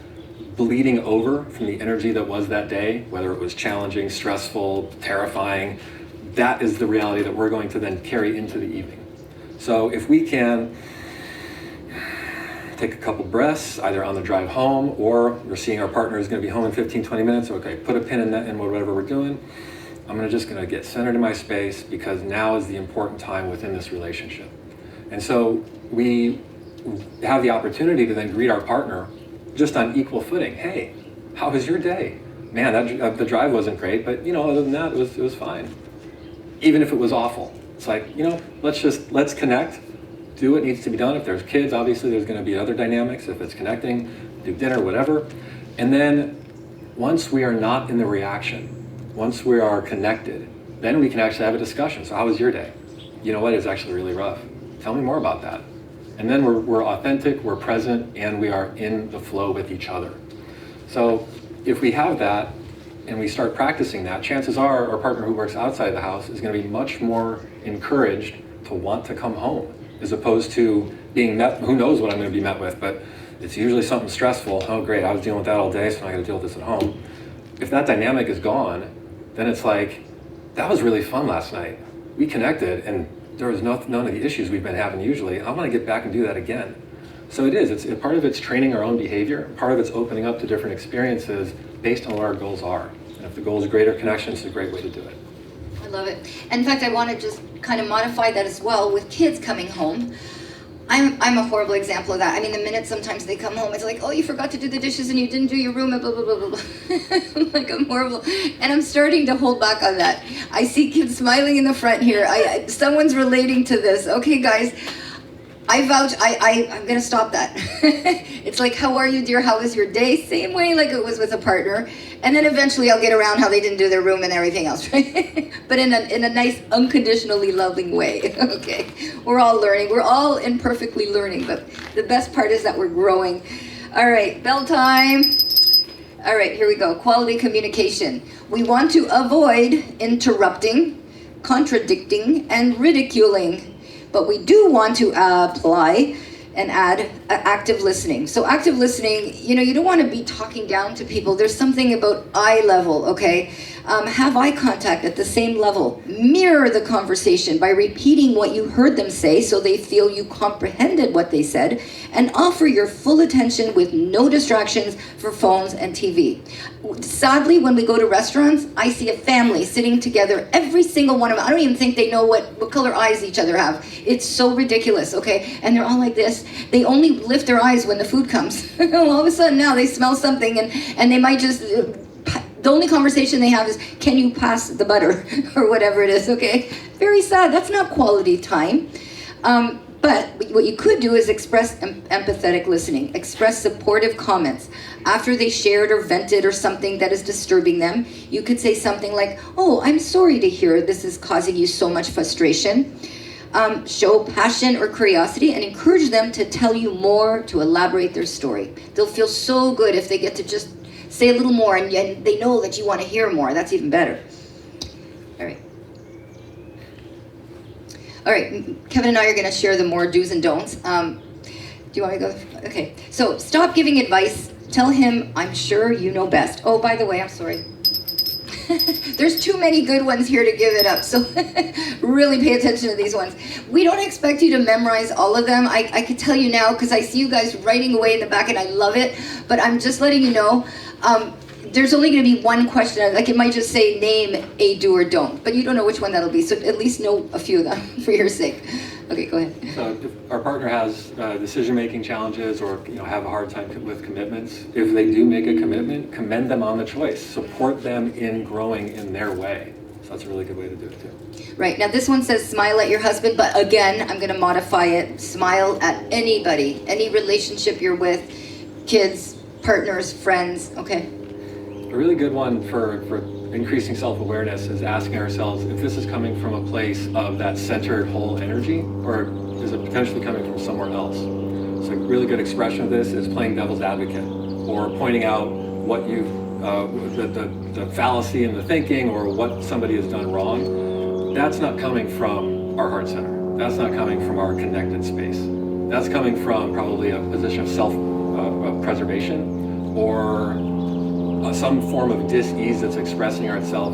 C: bleeding over from the energy that was that day, whether it was challenging, stressful, terrifying, that is the reality that we're going to then carry into the evening. So if we can take a couple breaths, either on the drive home or we're seeing our partner is going to be home in 15, 20 minutes, okay, put a pin in that in whatever we're doing. I'm just going to get centered in my space because now is the important time within this relationship. And so we have the opportunity to then greet our partner just on equal footing. Hey, how was your day? Man, the drive wasn't great, but other than that, it was fine. Even if it was awful. It's like, let's connect, do what needs to be done. If there's kids, obviously there's going to be other dynamics. If it's connecting, do dinner, whatever. And then once we are not in the reaction, once we are connected, then we can actually have a discussion. So how was your day? You know what, it's actually really rough. Tell me more about that. And then we're authentic, we're present, and we are in the flow with each other. So if we have that and we start practicing that, chances are our partner who works outside the house is going to be much more encouraged to want to come home, as opposed to being met, who knows what I'm going to be met with, but it's usually something stressful. Oh great, I was dealing with that all day, so now I got to deal with this at home. If that dynamic is gone, then it's like, that was really fun last night. We connected and there was none of the issues we've been having usually. I want to get back and do that again. So it's part of it's training our own behavior, part of it's opening up to different experiences based on what our goals are. And if the goal is greater connection, it's a great way to do it.
B: I love it. And in fact, I want to just kind of modify that as well with kids coming home. I'm a horrible example of that. I mean, the minute sometimes they come home, it's like, oh, you forgot to do the dishes and you didn't do your room and blah, blah, blah, blah, blah. Like, I'm horrible. And I'm starting to hold back on that. I see kids smiling in the front here. Someone's relating to this. Okay, guys, I vouch, I'm going to stop that. It's like, how are you, dear? How was your day? Same way like it was with a partner. And then eventually I'll get around how they didn't do their room and everything else, right? But in a nice, unconditionally loving way, okay? We're all learning. We're all imperfectly learning, but the best part is that we're growing. All right, bell time. All right, here we go. Quality communication. We want to avoid interrupting, contradicting, and ridiculing, but we do want to apply and add active listening. So active listening, you don't want to be talking down to people. There's something about eye level, okay? Have eye contact at the same level. Mirror the conversation by repeating what you heard them say so they feel you comprehended what they said, and offer your full attention with no distractions for phones and TV. Sadly, when we go to restaurants, I see a family sitting together, every single one of them. I don't even think they know what color eyes each other have. It's so ridiculous, okay? And they're all like this. They only lift their eyes when the food comes. All of a sudden now they smell something and they might just, the only conversation they have is, can you pass the butter? Or whatever it is, okay? Very sad. That's not quality time. But what you could do is express empathetic listening. Express supportive comments. After they shared or vented or something that is disturbing them, you could say something like, oh, I'm sorry to hear this is causing you so much frustration. Show passion or curiosity and encourage them to tell you more, to elaborate their story. They'll feel so good if they get to just say a little more and they know that you want to hear more. That's even better. All right. All right, Kevin and I are going to share the more do's and don'ts. Do you want me to go? Okay, so stop giving advice. Tell him, I'm sure you know best. Oh, by the way, I'm sorry. There's too many good ones here to give it up, so really pay attention to these ones. We don't expect you to memorize all of them. I could tell you now because I see you guys writing away in the back and I love it, but I'm just letting you know, there's only going to be one question. Like it might just say name a do or don't, but you don't know which one that'll be, so at least know a few of them for your sake. Okay, go ahead.
C: So if our partner has decision-making challenges or have a hard time with commitments, if they do make a commitment, commend them on the choice. Support them in growing in their way. So that's a really good way to do it too.
B: Right, now this one says smile at your husband, but again, I'm going to modify it. Smile at anybody, any relationship you're with, kids, partners, friends, okay?
C: A really good one for increasing self-awareness is asking ourselves if this is coming from a place of that centered whole energy, or is it potentially coming from somewhere else? So a really good expression of this is playing devil's advocate, or pointing out what the fallacy in the thinking, or what somebody has done wrong. That's not coming from our heart center. That's not coming from our connected space. That's coming from probably a position of self-preservation, or some form of dis-ease that's expressing itself,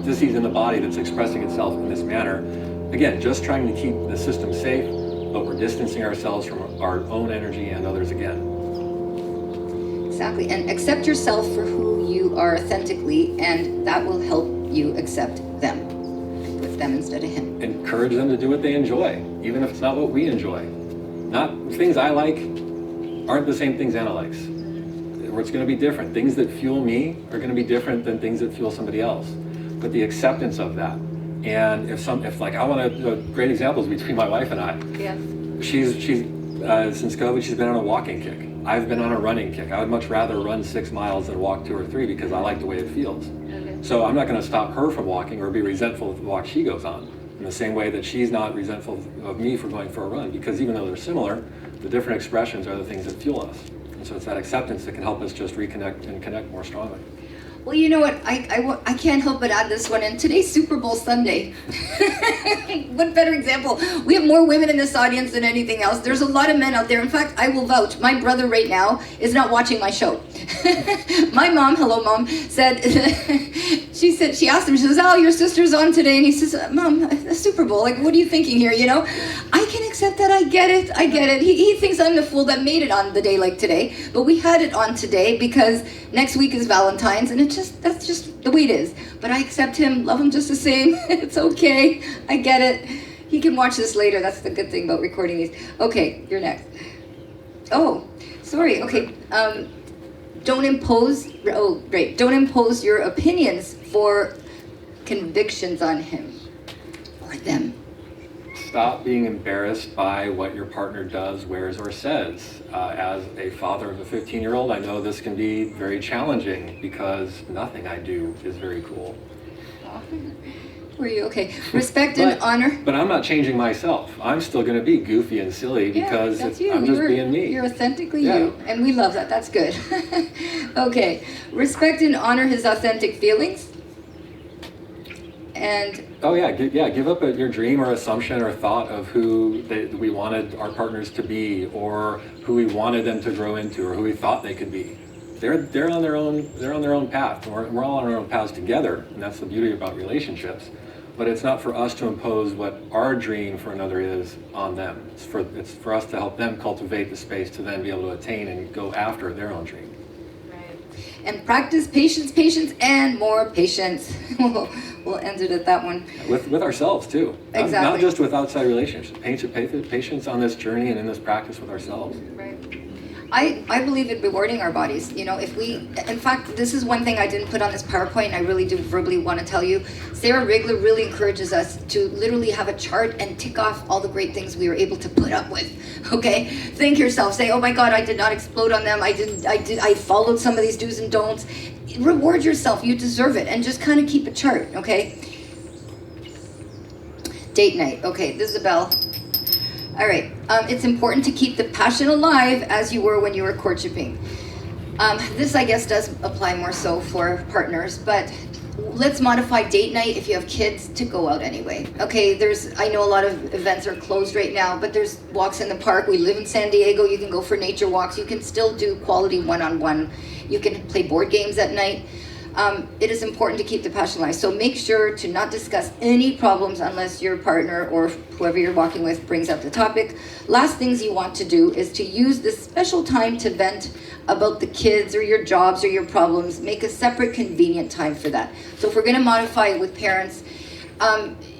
C: dis-ease in the body that's expressing itself in this manner. Again, just trying to keep the system safe, but we're distancing ourselves from our own energy and others again.
B: Exactly, and accept yourself for who you are authentically, and that will help you accept them. Put them instead of him.
C: Encourage them to do what they enjoy, even if it's not what we enjoy. Not things I like aren't the same things Anna likes. It's going to be different. Things that fuel me are going to be different than things that fuel somebody else. But the acceptance of that, and if like I want to, great examples between my wife and I.
B: Yeah.
C: She's since COVID, she's been on a walking kick. I've been on a running kick. I would much rather run 6 miles than walk 2 or 3 because I like the way it feels. Okay. So I'm not going to stop her from walking or be resentful of the walk she goes on. In the same way that she's not resentful of me for going for a run, because even though they're similar, the different expressions are the things that fuel us. So it's that acceptance that can help us just reconnect and connect more strongly.
B: Well, you know what? I can't help but add this one in. Today's Super Bowl Sunday. What better example? We have more women in this audience than anything else. There's a lot of men out there. In fact, I will vouch. My brother right now is not watching my show. My mom, hello mom, said, she asked him, she says, oh, your sister's on today. And he says, Mom, the Super Bowl, like, what are you thinking here, I can accept that, I get it. He thinks I'm the fool that made it on the day like today. But we had it on today because next week is Valentine's, and that's just the way it is. But I accept him, love him just the same. It's okay, I get it. He can watch this later. That's the good thing about recording these. Okay, you're next. Oh, sorry, okay. Don't impose your opinions for convictions on him or them.
C: Stop being embarrassed by what your partner does, wears, or says. As a father of a 15-year-old, I know this can be very challenging because nothing I do is very cool.
B: Were you okay? Respect and honor.
C: But I'm not changing myself. I'm still going to be goofy and silly because I'm just being me.
B: You're authentically you, and we love that. That's good. Okay. Respect and honor his authentic feelings. And
C: Oh yeah, give up your dream or assumption or thought of who we wanted our partners to be, or who we wanted them to grow into, or who we thought they could be. They're on their own path. We're all on our own paths together, and that's the beauty about relationships. But it's not for us to impose what our dream for another is on them. It's for us to help them cultivate the space to then be able to attain and go after their own dream.
B: And practice patience, and more patience. We'll end it at that one.
C: With ourselves too.
B: Exactly.
C: Not just with outside relationships. Patience on this journey and in this practice with ourselves.
B: Right. I believe in rewarding our bodies. You know, if we, in fact, this is one thing I didn't put on this PowerPoint, and I really do verbally want to tell you. Sarah Rigler really encourages us to literally have a chart and tick off all the great things we were able to put up with. Okay? Thank yourself. Say, oh my God, I did not explode on them. I followed some of these do's and don'ts. Reward yourself. You deserve it. And just kind of keep a chart, okay? Date night. Okay, this is a bell. All right. It's important to keep the passion alive as you were when you were courtshiping. This, I guess, does apply more so for partners, but let's modify date night if you have kids to go out anyway. Okay, I know a lot of events are closed right now, but there's walks in the park. We live in San Diego. You can go for nature walks. You can still do quality one-on-one. You can play board games at night. It is important to keep the passion alive. So make sure to not discuss any problems unless your partner or whoever you're walking with brings up the topic. Last things you want to do is to use this special time to vent about the kids or your jobs or your problems. Make a separate convenient time for that. So if we're going to modify it with parents,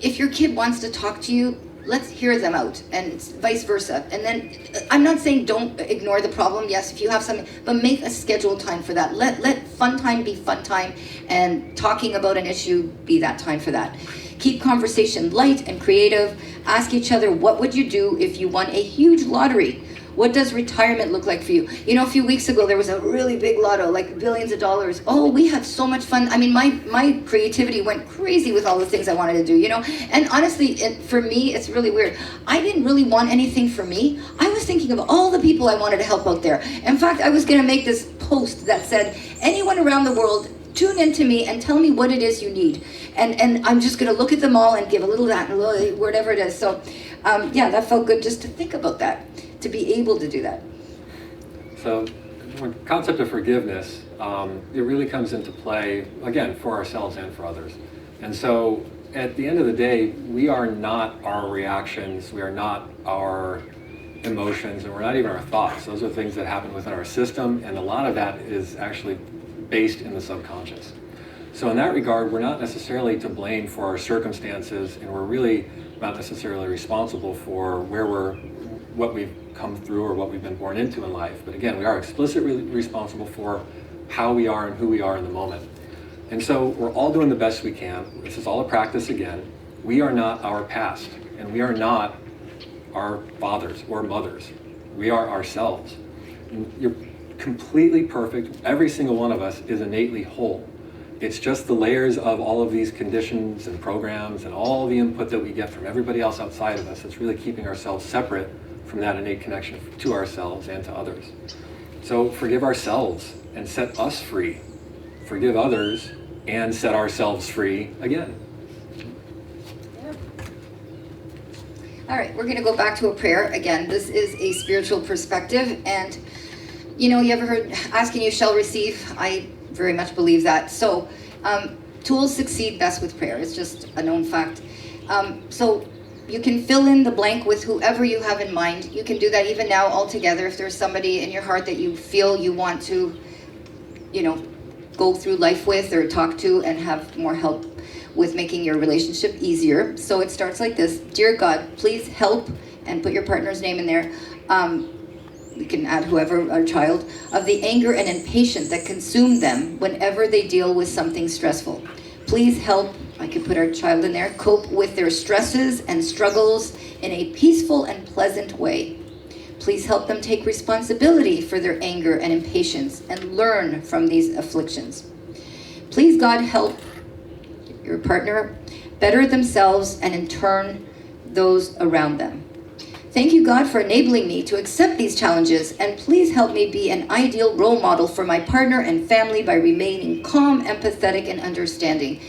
B: if your kid wants to talk to you, let's hear them out, and vice versa. And then, I'm not saying don't ignore the problem. Yes, if you have something, but make a scheduled time for that. Let fun time be fun time, and talking about an issue be that time for that. Keep conversation light and creative. Ask each other, what would you do if you won a huge lottery? What does retirement look like for you? You know, a few weeks ago, there was a really big lotto, like billions of dollars. Oh, we had so much fun. I mean, my creativity went crazy with all the things I wanted to do, you know? And honestly, for me, it's really weird. I didn't really want anything for me. I was thinking of all the people I wanted to help out there. In fact, I was gonna make this post that said, anyone around the world, tune in to me and tell me what it is you need. And I'm just gonna look at them all and give a little that, and a little, whatever it is. So yeah, that felt good just to think about that, to be able to do that.
C: So the concept of forgiveness, it really comes into play, again, for ourselves and for others. And so at the end of the day, we are not our reactions, we are not our emotions, and we're not even our thoughts. Those are things that happen within our system, and a lot of that is actually based in the subconscious. So in that regard, we're not necessarily to blame for our circumstances, and we're really not necessarily responsible for what we've come through or what we've been born into in life. But again, we are explicitly responsible for how we are and who we are in the moment. And so we're all doing the best we can. This is all a practice again. We are not our past, and we are not our fathers or mothers. We are ourselves. And you're completely perfect. Every single one of us is innately whole. It's just the layers of all of these conditions and programs and all the input that we get from everybody else outside of us that's really keeping ourselves separate from that innate connection to ourselves and to others. So forgive ourselves and set us free. Forgive others and set ourselves free again.
B: All right, we're going to go back to a prayer. Again, this is a spiritual perspective, and you know, you ever heard, asking you shall receive? I very much believe that. So tools succeed best with prayer. It's just a known fact. So you can fill in the blank with whoever you have in mind. You can do that even now all together. If there's somebody in your heart that you feel you want to, you know, go through life with or talk to and have more help with making your relationship easier. So it starts like this. Dear God, please help, and put your partner's name in there. You can add whoever, a child, of the anger and impatience that consume them whenever they deal with something stressful. Please help, I could put our child in there, cope with their stresses and struggles in a peaceful and pleasant way. Please help them take responsibility for their anger and impatience and learn from these afflictions. Please, God, help your partner better themselves and in turn those around them. Thank you, God, for enabling me to accept these challenges, and please help me be an ideal role model for my partner and family by remaining calm, empathetic, and understanding.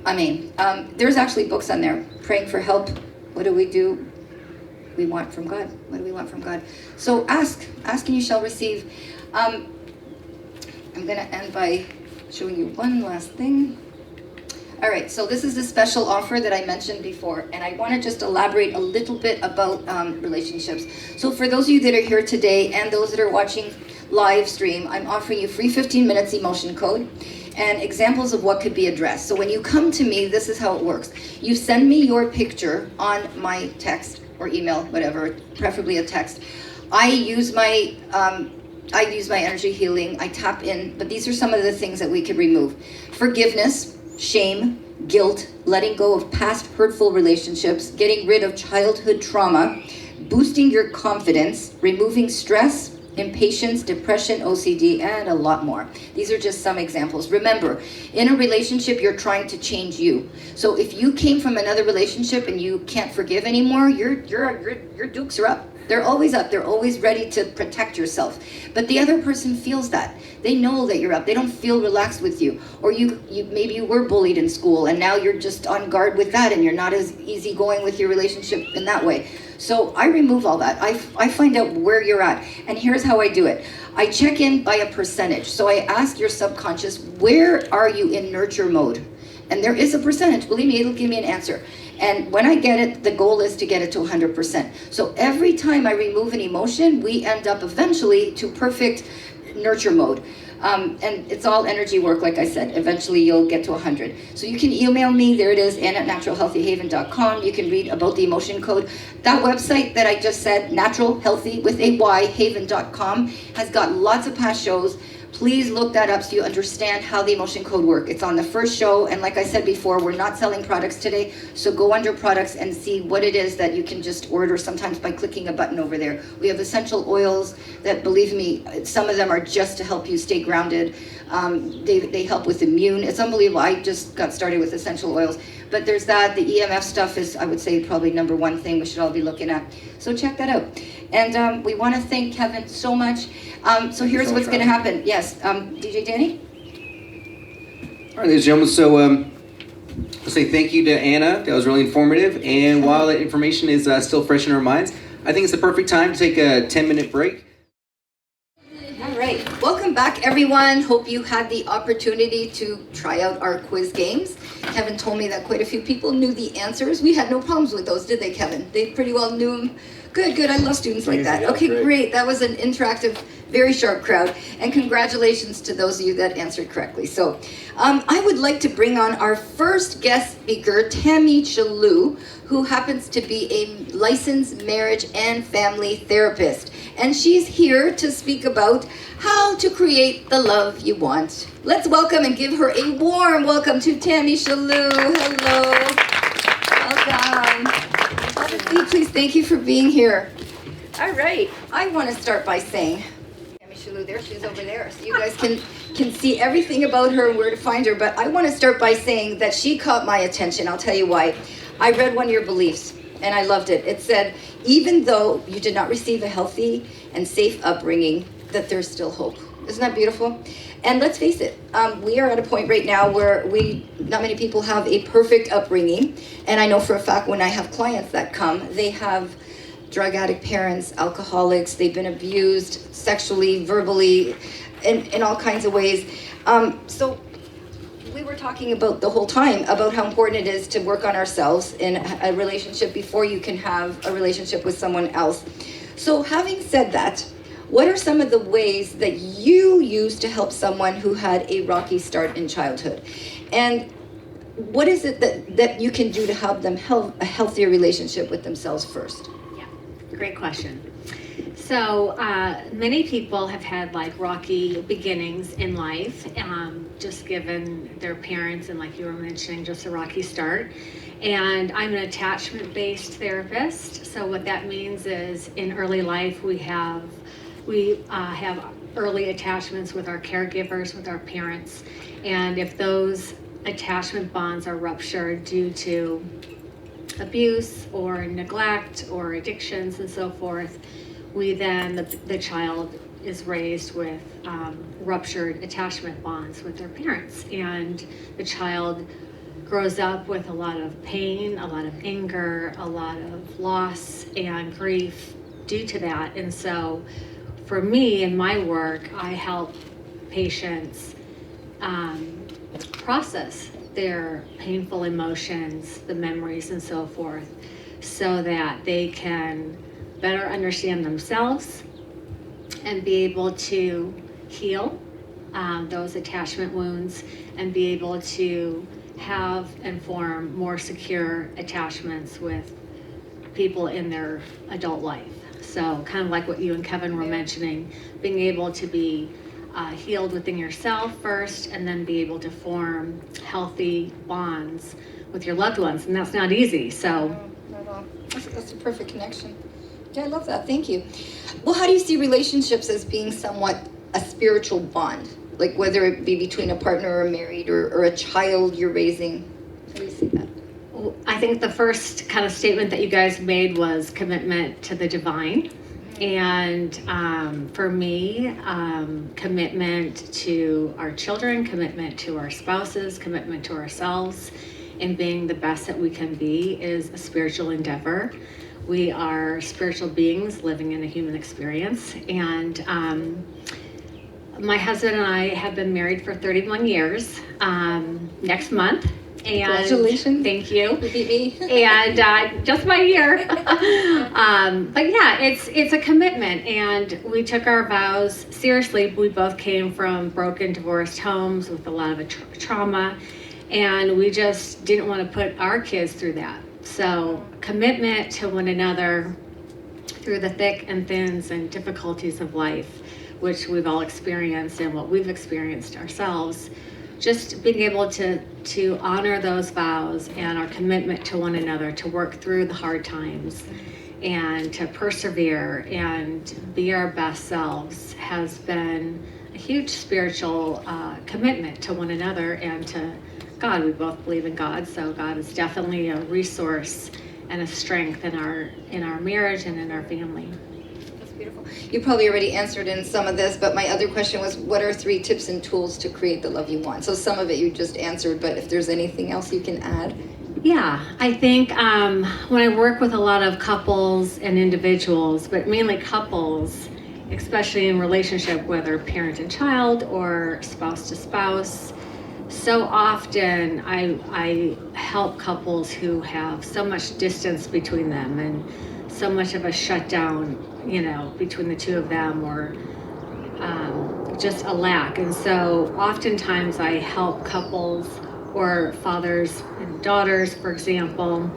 B: There's actually books on there. Praying for help. What do? We want from God. What do we want from God? So ask and you shall receive. I'm going to end by showing you one last thing. All right, so this is a special offer that I mentioned before, and I want to just elaborate a little bit about relationships. So for those of you that are here today and those that are watching live stream, I'm offering you free 15 minutes emotion code and examples of what could be addressed. So when you come to me, this is how it works. You send me your picture on my text or email, whatever, preferably a text. I use my energy healing, I tap in, but these are some of the things that we could remove. Forgiveness, shame, guilt, letting go of past hurtful relationships, getting rid of childhood trauma, boosting your confidence, removing stress, impatience, depression, OCD, and a lot more. These are just some examples. Remember, in a relationship, you're trying to change you. So if you came from another relationship and you can't forgive anymore, your dukes are up. They're always up. They're always ready to protect yourself. But the other person feels that. They know that you're up. They don't feel relaxed with you. Or you maybe you were bullied in school and now you're just on guard with that and you're not as easygoing with your relationship in that way. So I remove all that. I find out where you're at. And here's how I do it. I check in by a percentage. So I ask your subconscious, where are you in nurture mode? And there is a percentage. Believe me, it'll give me an answer. And when I get it, the goal is to get it to 100%. So every time I remove an emotion, we end up eventually to perfect nurture mode. And it's all energy work, like I said. Eventually you'll get to 100. So you can email me, there it is, Ann@naturalhealthyhaven.com. You can read about the emotion code. That website that I just said, naturalhealthy with a Y, haven.com, has got lots of past shows. Please look that up so you understand how the emotion code works. It's on the first show, and like I said before, we're not selling products today, so go under products and see what it is that you can just order sometimes by clicking a button over there. We have essential oils that, believe me, some of them are just to help you stay grounded. They help with immune. It's unbelievable. I just got started with essential oils. But there's that. The EMF stuff is, I would say, probably number one thing we should all be looking at. So check that out. And we want to thank Kevin so much. So here's what's going to happen. Yes, DJ Danny?
A: All right, ladies and gentlemen, so I'll say thank you to Anna. That was really informative. And while that information is still fresh in our minds, I think it's the perfect time to take a 10-minute break.
B: All right, welcome back, everyone. Hope you had the opportunity to try out our quiz games. Kevin told me that quite a few people knew the answers. We had no problems with those, did they, Kevin? They pretty well knew them. Good. I love students like that. Okay, great. That was an interactive, very sharp crowd. And congratulations to those of you that answered correctly. So I would like to bring on our first guest speaker, Tami, Chelew, who happens to be a licensed marriage and family therapist. And she's here to speak about how to create the love you want. Let's welcome and give her a warm welcome to Tami Chelew. Hello. Welcome. Have a seat, please. Thank you for being here. All right. I want to start by saying, Tami Chelew, there she is over there. So you guys can see everything about her and where to find her. But I want to start by saying that she caught my attention. I'll tell you why. I read one of your beliefs, and I loved it. It said, even though you did not receive a healthy and safe upbringing, that there's still hope. Isn't that beautiful? And let's face it, we are at a point right now where not many people have a perfect upbringing. And I know for a fact when I have clients that come, they have drug addict parents, alcoholics, they've been abused sexually, verbally, in all kinds of ways. So we were talking about the whole time about how important it is to work on ourselves in a relationship before you can have a relationship with someone else. So having said that, what are some of the ways that you use to help someone who had a rocky start in childhood? And what is it that you can do to help them have a healthier relationship with themselves first?
D: Yeah, great question. So many people have had like rocky beginnings in life, just given their parents and like you were mentioning, just a rocky start. And I'm an attachment-based therapist. So what that means is in early life we have early attachments with our caregivers, with our parents. And if those attachment bonds are ruptured due to abuse or neglect or addictions and so forth, we then, the child is raised with ruptured attachment bonds with their parents. And the child grows up with a lot of pain, a lot of anger, a lot of loss and grief due to that. And so for me in my work, I help patients process their painful emotions, the memories and so forth, so that they can better understand themselves and be able to heal those attachment wounds and be able to have and form more secure attachments with people in their adult life. So kind of like what you and Kevin were mentioning, being able to be healed within yourself first and then be able to form healthy bonds with your loved ones. And that's not easy. So
B: Not at all. That's a perfect connection. Yeah, I love that. Thank you. Well, how do you see relationships as being somewhat a spiritual bond? Like whether it be between a partner or married or a child you're raising? How do you see that?
D: I think the first kind of statement that you guys made was commitment to the divine. And for me, commitment to our children, commitment to our spouses, commitment to ourselves, and being the best that we can be is a spiritual endeavor. We are spiritual beings living in a human experience. And my husband and I have been married for 31 years next month. And
B: Congratulations.
D: Thank you.
B: You beat me.
D: And just by a year. But yeah, it's a commitment, and we took our vows seriously. We both came from broken, divorced homes with a lot of trauma, and we just didn't want to put our kids through that. So commitment to one another through the thick and thins and difficulties of life, which we've all experienced and what we've experienced ourselves. Just being able to honor those vows and our commitment to one another, to work through the hard times and to persevere and be our best selves has been a huge spiritual commitment to one another and to God. We both believe in God, so God is definitely a resource and a strength in our marriage and in our family.
B: That's beautiful. You probably already answered in some of this, but my other question was, what are 3 tips and tools to create the love you want? So some of it you just answered, but if there's anything else you can add.
D: Yeah, I think when I work with a lot of couples and individuals, but mainly couples, especially in relationship, whether parent and child or spouse to spouse, so often I help couples who have so much distance between them and so much of a shutdown, between the two of them, or just a lack. And so oftentimes I help couples or fathers and daughters, for example,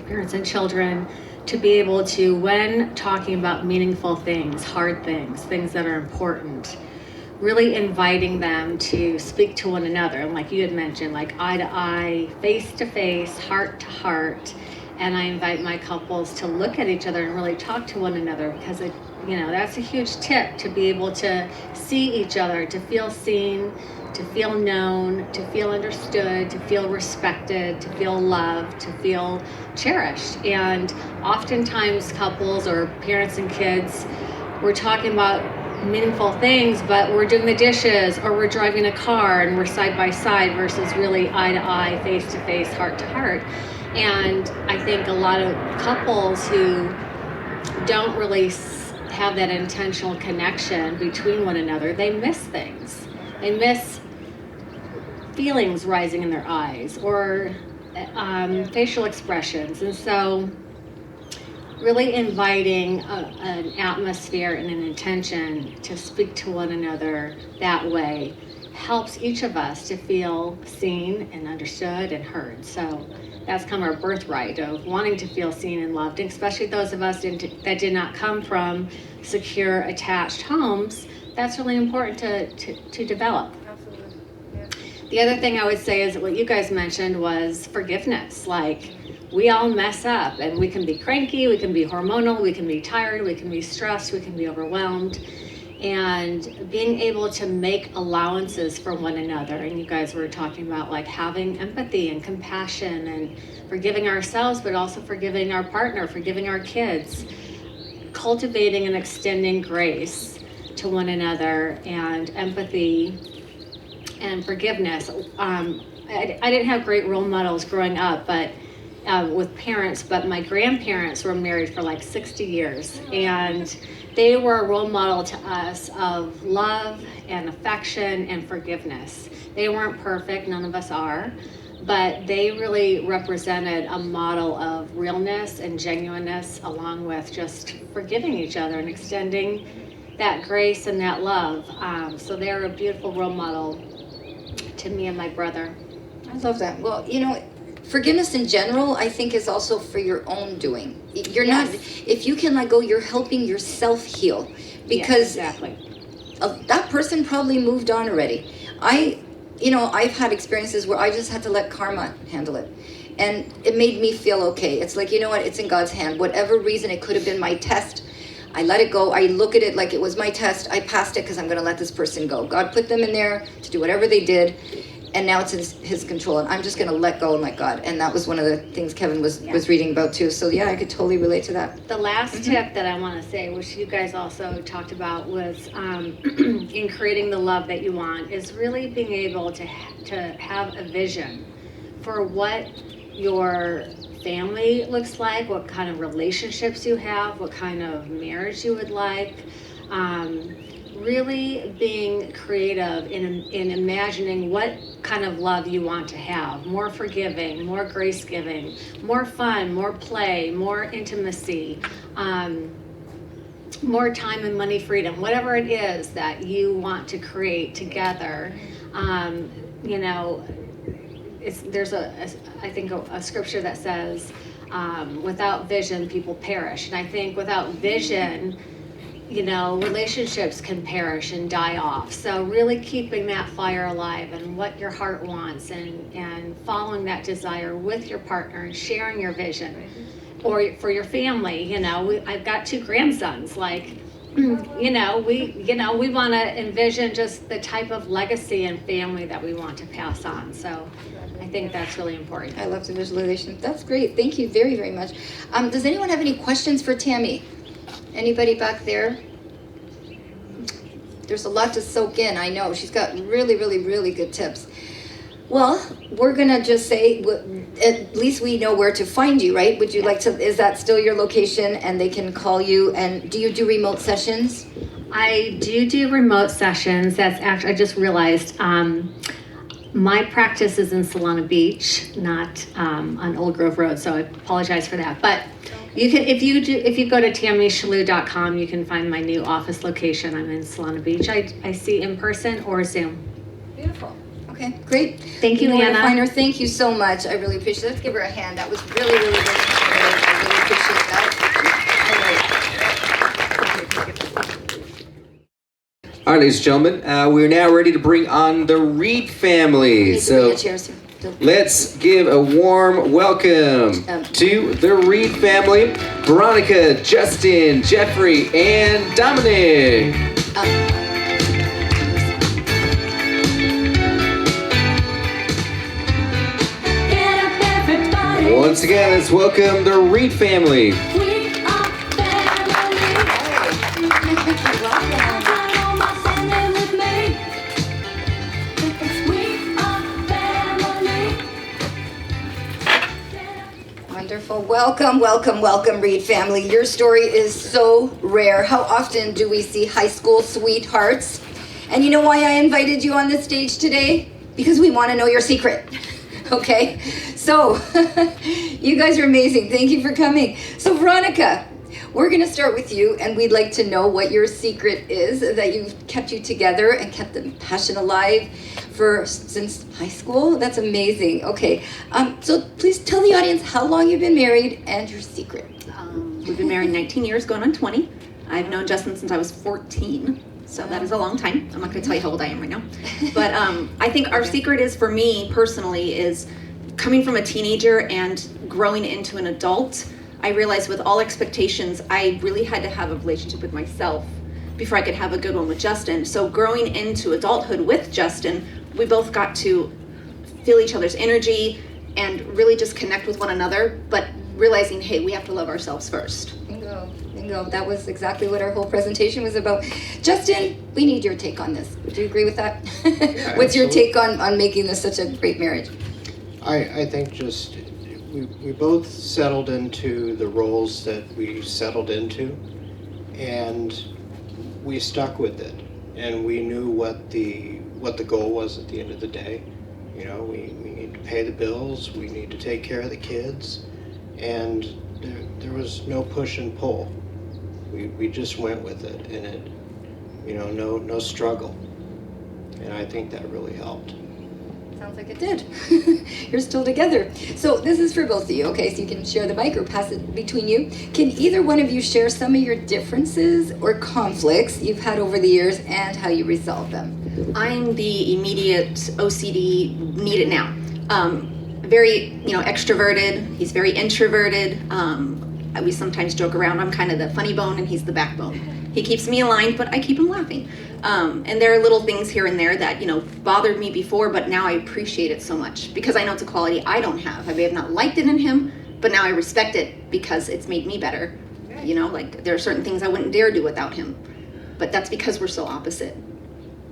D: parents and children, to be able to, when talking about meaningful things, hard things, things that are important, really inviting them to speak to one another. And like you had mentioned, like eye to eye, face to face, heart to heart. And I invite my couples to look at each other and really talk to one another, because that's a huge tip, to be able to see each other, to feel seen, to feel known, to feel understood, to feel respected, to feel loved, to feel cherished. And oftentimes couples or parents and kids, we're talking about meaningful things, but we're doing the dishes or we're driving a car and we're side by side versus really eye to eye, face to face, heart to heart. And I think a lot of couples who don't really have that intentional connection between one another, they miss things. They miss feelings rising in their eyes or facial expressions. And so really inviting an atmosphere and an intention to speak to one another that way helps each of us to feel seen and understood and heard. So that's kind of our birthright of wanting to feel seen and loved, and especially those of us that did not come from secure, attached homes. That's really important to develop.
B: Absolutely. Yeah.
D: The other thing I would say is what you guys mentioned was forgiveness. Like, we all mess up, and we can be cranky, we can be hormonal, we can be tired, we can be stressed, we can be overwhelmed. And being able to make allowances for one another, and you guys were talking about like having empathy and compassion and forgiving ourselves, but also forgiving our partner, forgiving our kids, cultivating and extending grace to one another and empathy and forgiveness. I didn't have great role models growing up, but with parents, but my grandparents were married for like 60 years, and they were a role model to us of love and affection and forgiveness. They weren't perfect, none of us are, but they really represented a model of realness and genuineness, along with just forgiving each other and extending that grace and that love. So they're a beautiful role model to me and my brother.
B: I love that. Well, you know, forgiveness in general, I think, is also for your own doing. You're not, if you can let go, you're helping yourself heal, because
D: exactly.
B: That person probably moved on already. I've had experiences where I just had to let karma handle it. And it made me feel okay. It's like, you know what, it's in God's hand. Whatever reason, it could have been my test. I let it go. I look at it like it was my test. I passed it because I'm going to let this person go. God put them in there to do whatever they did. And now it's in his control, and I'm just going to let go and let God. And that was one of the things Kevin was reading about too. So yeah, I could totally relate to that.
D: The last tip that I want to say, which you guys also talked about, was in creating the love that you want, is really being able to have a vision for what your family looks like, what kind of relationships you have, what kind of marriage you would like. Really being creative in imagining what kind of love you want to have. More forgiving, more grace giving, more fun, more play, more intimacy, more time and money freedom, whatever it is that you want to create together. There's I think a scripture that says, without vision, people perish. And I think without vision, relationships can perish and die off. So really keeping that fire alive and what your heart wants, and following that desire with your partner and sharing your vision, or for your family. I've got 2 grandsons. Like, we want to envision just the type of legacy and family that we want to pass on. So I think that's really important.
B: I love the visualization. That's great. Thank you very, very much. Does anyone have any questions for Tami? Anybody back there? There's a lot to soak in, I know. She's got really, really, really good tips. Well, we're going to just say, at least we know where to find you, right? Would you like to, is that still your location and they can call you? And do you do remote sessions?
D: I do remote sessions. That's actually, I just realized, my practice is in Solana Beach, not on Old Grove Road, so I apologize for that. But you can, if you go to TamiChelew.com, you can find my new office location. I'm in Solana Beach. I see in person or Zoom.
B: Beautiful. Okay, great.
D: Thank you,
B: Leah.
D: Leanna.
B: Thank you so much. I really appreciate it. Let's give her a hand. That was really, really, really informative. I really appreciate that.
A: All right, ladies and gentlemen, we're now ready to bring on the Reed family. So let's give a warm welcome to the Reed family: Veronica, Justin, Jeffrey, and Dominic. Once again, let's welcome the Reed family.
B: Wonderful. Welcome, Reed family. Your story is so rare. How often do we see high school sweethearts? And you know why I invited you on this stage today? Because we want to know your secret. Okay? So, you guys are amazing. Thank you for coming. So, Veronica, we're going to start with you, and we'd like to know what your secret is that you've kept you together and kept the passion alive since high school. That's amazing. Okay, so please tell the audience how long you've been married and your secret.
E: We've been married 19 years, going on 20. I've known Justin since I was 14, so that is a long time. I'm not going to tell you how old I am right now. But I think our secret is, for me personally, is coming from a teenager and growing into an adult. I realized with all expectations, I really had to have a relationship with myself before I could have a good one with Justin. So growing into adulthood with Justin, we both got to feel each other's energy and really just connect with one another, but realizing, hey, we have to love ourselves first.
B: Bingo. That was exactly what our whole presentation was about. Justin, we need your take on this. Would you agree with that?
C: Yeah,
B: What's your
C: absolutely.
B: take on making this such a great marriage?
F: I think just we both settled into the roles that we settled into, and we stuck with it, and we knew what the goal was at the end of the day. You know, we need to pay the bills, we need to take care of the kids, and there was no push and pull. We just went with it, and it, you know, no struggle, and I think that really helped.
B: Sounds like it did. You're still together. So this is for both of you, okay? So you can share the mic or pass it between you. Can either one of you share some of your differences or conflicts you've had over the years and how you resolve them?
E: I'm the immediate OCD, need it now. Very, extroverted. He's very introverted. We sometimes joke around. I'm kind of the funny bone and he's the backbone. He keeps me aligned, but I keep him laughing. And there are little things here and there that, bothered me before, but now I appreciate it so much because I know it's a quality I don't have. I may have not liked it in him, but now I respect it because it's made me better. Like there are certain things I wouldn't dare do without him, but that's because we're so opposite.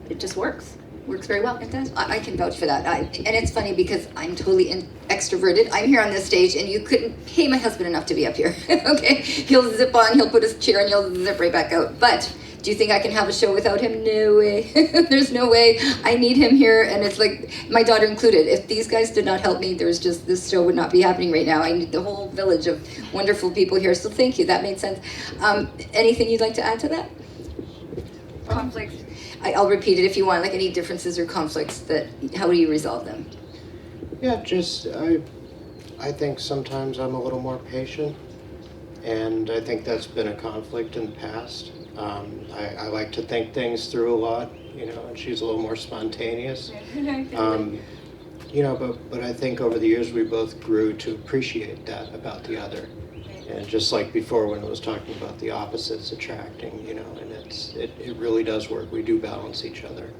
E: It just works very well.
B: It does. I can vouch for that. And it's funny because I'm totally extroverted. I'm here on this stage, and you couldn't pay my husband enough to be up here. Okay, he'll zip on, he'll put his chair, and he'll zip right back out. But do you think I can have a show without him? No way. There's no way. I need him here, and it's like my daughter included. If these guys did not help me, this show would not be happening right now. I need the whole village of wonderful people here. So thank you. That made sense. Anything you'd like to add to that? Conflicts. I'll repeat it if you want, like any differences or conflicts how do you resolve them?
F: Yeah, just I think sometimes I'm a little more patient, and I think that's been a conflict in the past. I like to think things through a lot, and she's a little more spontaneous. But I think over the years we both grew to appreciate that about the other. And just like before when I was talking about the opposites attracting, and it really does work. We do balance each other.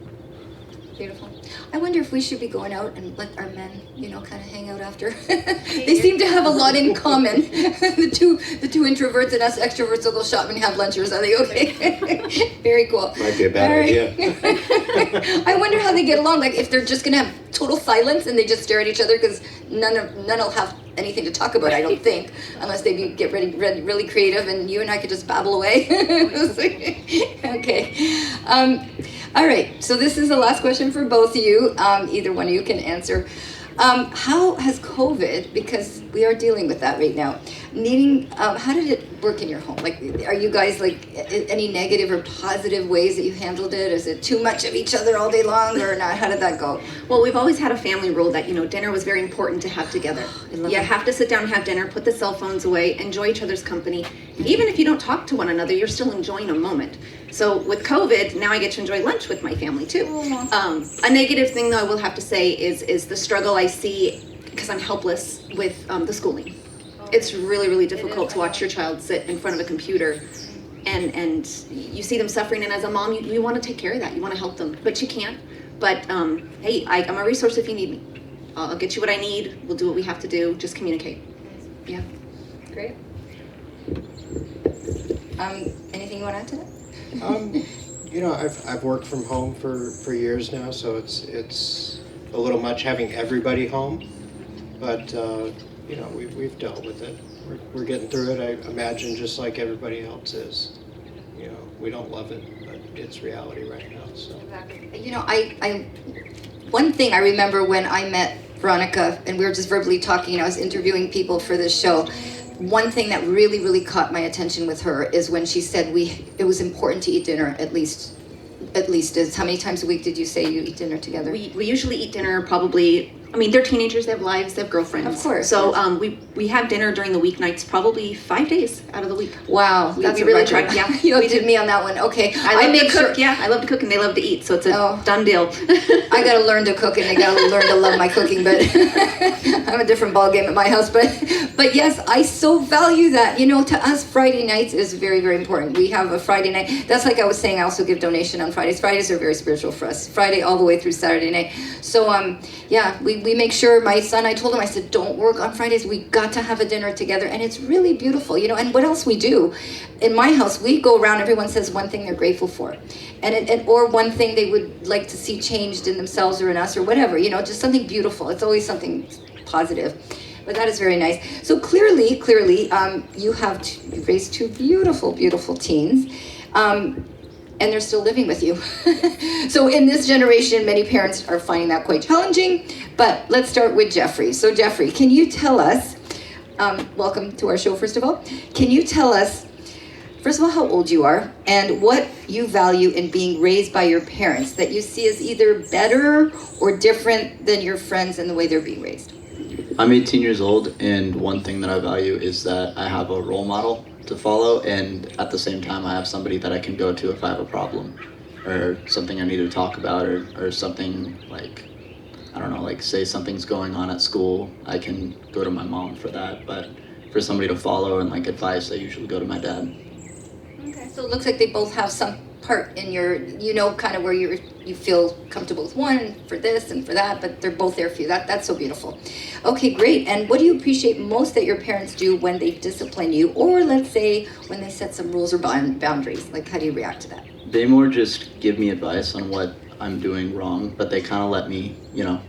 B: Beautiful. I wonder if we should be going out and let our men, kind of hang out after. They seem to have a lot in common. the two introverts and us extroverts will go shopping and have lunch, or something. Okay. Very cool.
F: Might be a bad idea.
B: I wonder how they get along. Like if they're just gonna have total silence and they just stare at each other because none will have anything to talk about. I don't think, unless they get really creative, and you and I could just babble away. Okay. All right, so this is the last question for both of you. Either one of you can answer. How has COVID, because we are dealing with that right now, how did it work in your home? Like, are you guys any negative or positive ways that you handled it? Is it too much of each other all day long or not? How did that go?
E: Well, we've always had a family rule that, dinner was very important to have together. You have to sit down and have dinner, put the cell phones away, enjoy each other's company. Even if you don't talk to one another, you're still enjoying a moment. So with COVID, now I get to enjoy lunch with my family too. A negative thing though I will have to say is the struggle I see because I'm helpless with the schooling. It's really, really difficult to watch your child sit in front of a computer and you see them suffering, and as a mom you want to take care of that, you want to help them, but you can't. But hey, I'm a resource if you need me. I'll get you what I need, we'll do what we have to do, just communicate. Yeah.
B: Great. Anything you want to add to that?
F: I've worked from home for years now, so it's a little much having everybody home, but we've dealt with it. We're getting through it. I imagine just like everybody else is. We don't love it, but it's reality right now. So.
B: Exactly. One thing I remember when I met Veronica and we were just verbally talking, I was interviewing people for this show. One thing that really, really caught my attention with her is when she said it was important to eat dinner at least as how many times a week did you say you eat dinner together?
E: We usually eat dinner probably. They're teenagers, they have lives, they have girlfriends.
B: Of course.
E: So we have dinner during the weeknights probably 5 days out of the week.
B: Wow,
E: we really try. Yeah,
B: you did me on that one. Okay,
E: I love to cook. Yeah, I love to cook, and they love to eat, so it's a done deal.
B: I gotta learn to cook, and I gotta learn to love my cooking, but I'm a different ball game at my house. But yes, I so value that. To us, Friday nights is very, very important. We have a Friday night. That's like I was saying. I also give donation on Fridays. Fridays are very spiritual for us. Friday all the way through Saturday night. So we make sure, my son, I told him, I said, don't work on Fridays. We got to have a dinner together. And it's really beautiful, and what else we do? In my house, we go around, everyone says one thing they're grateful for. Or one thing they would like to see changed in themselves or in us or whatever, just something beautiful. It's always something positive. But that is very nice. So clearly, you've raised two beautiful, beautiful teens. And they're still living with you. So in this generation, many parents are finding that quite challenging. But let's start with Jeffrey. So Jeffrey, can you tell us, welcome to our show first of all, can you tell us, first of all, how old you are and what you value in being raised by your parents that you see as either better or different than your friends and the way they're being raised?
G: I'm 18 years old, and one thing that I value is that I have a role model to follow, and at the same time I have somebody that I can go to if I have a problem or something I need to talk about, or something like, I don't know, like say something's going on at school, I can go to my mom for that. But for somebody to follow and like advice, I usually go to my dad.
B: Okay, so it looks like they both have some part in your, kind of where you feel comfortable with one for this and for that, but they're both there for you. That's so beautiful. Okay, great. And what do you appreciate most that your parents do when they discipline you, or let's say when they set some rules or boundaries? Like, how do you react to that?
G: They more just give me advice on what I'm doing wrong, but they kind of let me,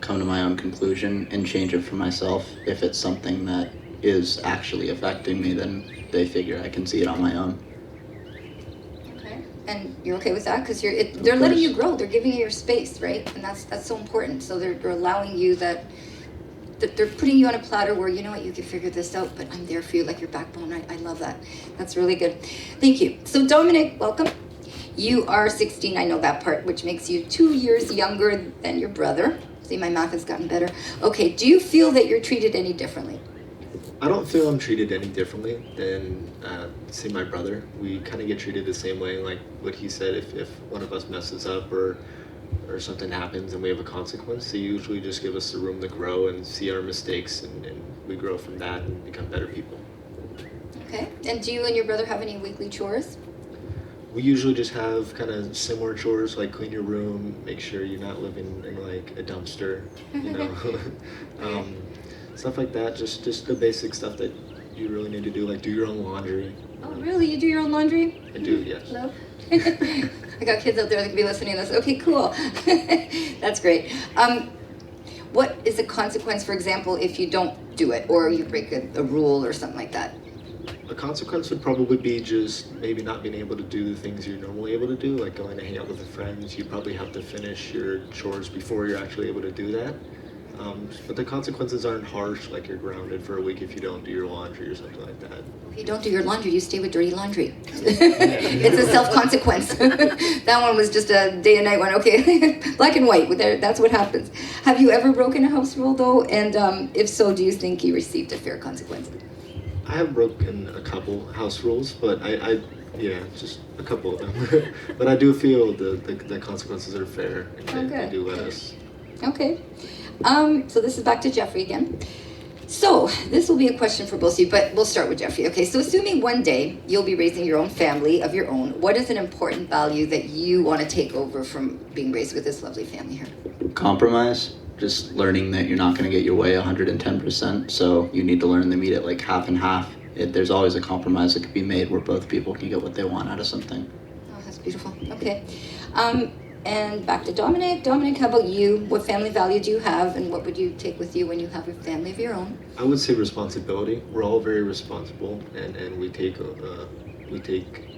G: come to my own conclusion and change it for myself. If it's something that is actually affecting me, then they figure I can see it on my own.
B: And you're okay with that? Because they're letting you grow. They're giving you your space, right? And that's so important. So they're allowing you that they're putting you on a platter where, you know what, you can figure this out, but I'm there for you like your backbone. I love that. That's really good. Thank you. So Dominic, welcome. You are 16. I know that part, which makes you 2 years younger than your brother. See, my math has gotten better. Okay, do you feel that you're treated any differently?
H: I don't feel I'm treated any differently than, say, my brother. We kind of get treated the same way, like what he said. If one of us messes up or something happens and we have a consequence, they usually just give us the room to grow and see our mistakes, and we grow from that and become better people.
B: Okay, and do you and your brother have any weekly chores?
H: We usually just have kind of similar chores, like clean your room, make sure you're not living in like a dumpster, stuff like that, just the basic stuff that you really need to do, like do your own laundry.
B: Oh, really? You do your own laundry?
H: I do, yes.
B: Hello? I got kids out there that can be listening to this. Okay, cool. That's great. What is the consequence, for example, if you don't do it or you break a rule or something like that?
H: A consequence would probably be just maybe not being able to do the things you're normally able to do, like going to hang out with the friends. You probably have to finish your chores before you're actually able to do that. But the consequences aren't harsh, like you're grounded for a week if you don't do your laundry or something like that.
B: If you don't do your laundry, you stay with dirty laundry. It's a self-consequence. That one was just a day and night one. Okay, black and white, that's what happens. Have you ever broken a house rule, though? And if so, do you think you received a fair consequence?
H: I have broken a couple house rules, but just a couple of them. But I do feel the consequences are fair, and they do let us.
B: Okay. So this is back to Jeffrey again. So this will be a question for both of you, but we'll start with Jeffrey. Okay, so assuming one day you'll be raising your own family of your own, what is an important value that you want to take over from being raised with this lovely family here?
G: Compromise. Just learning that you're not going to get your way 110%, so you need to learn to meet it like half and half. There's always a compromise that could be made where both people can get what they want out of something.
B: Oh, that's beautiful. Okay. And back to Dominic. Dominic, how about you? What family value do you have, and what would you take with you when you have a family of your own?
H: I would say responsibility. We're all very responsible, and we take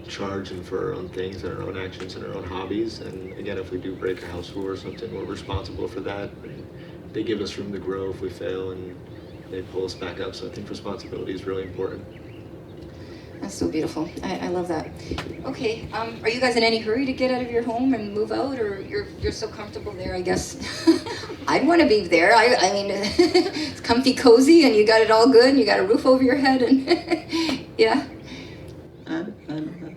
H: charge and for our own things and our own actions and our own hobbies. And again, if we do break a house rule or something, we're responsible for that. And they give us room to grow if we fail, and they pull us back up. So I think responsibility is really important.
B: That's so beautiful. I love that. Okay, are you guys in any hurry to get out of your home and move out, or you're so comfortable there, I guess? I'd want to be there. I mean, it's comfy, cozy, and you got it all good, and you got a roof over your head, and yeah.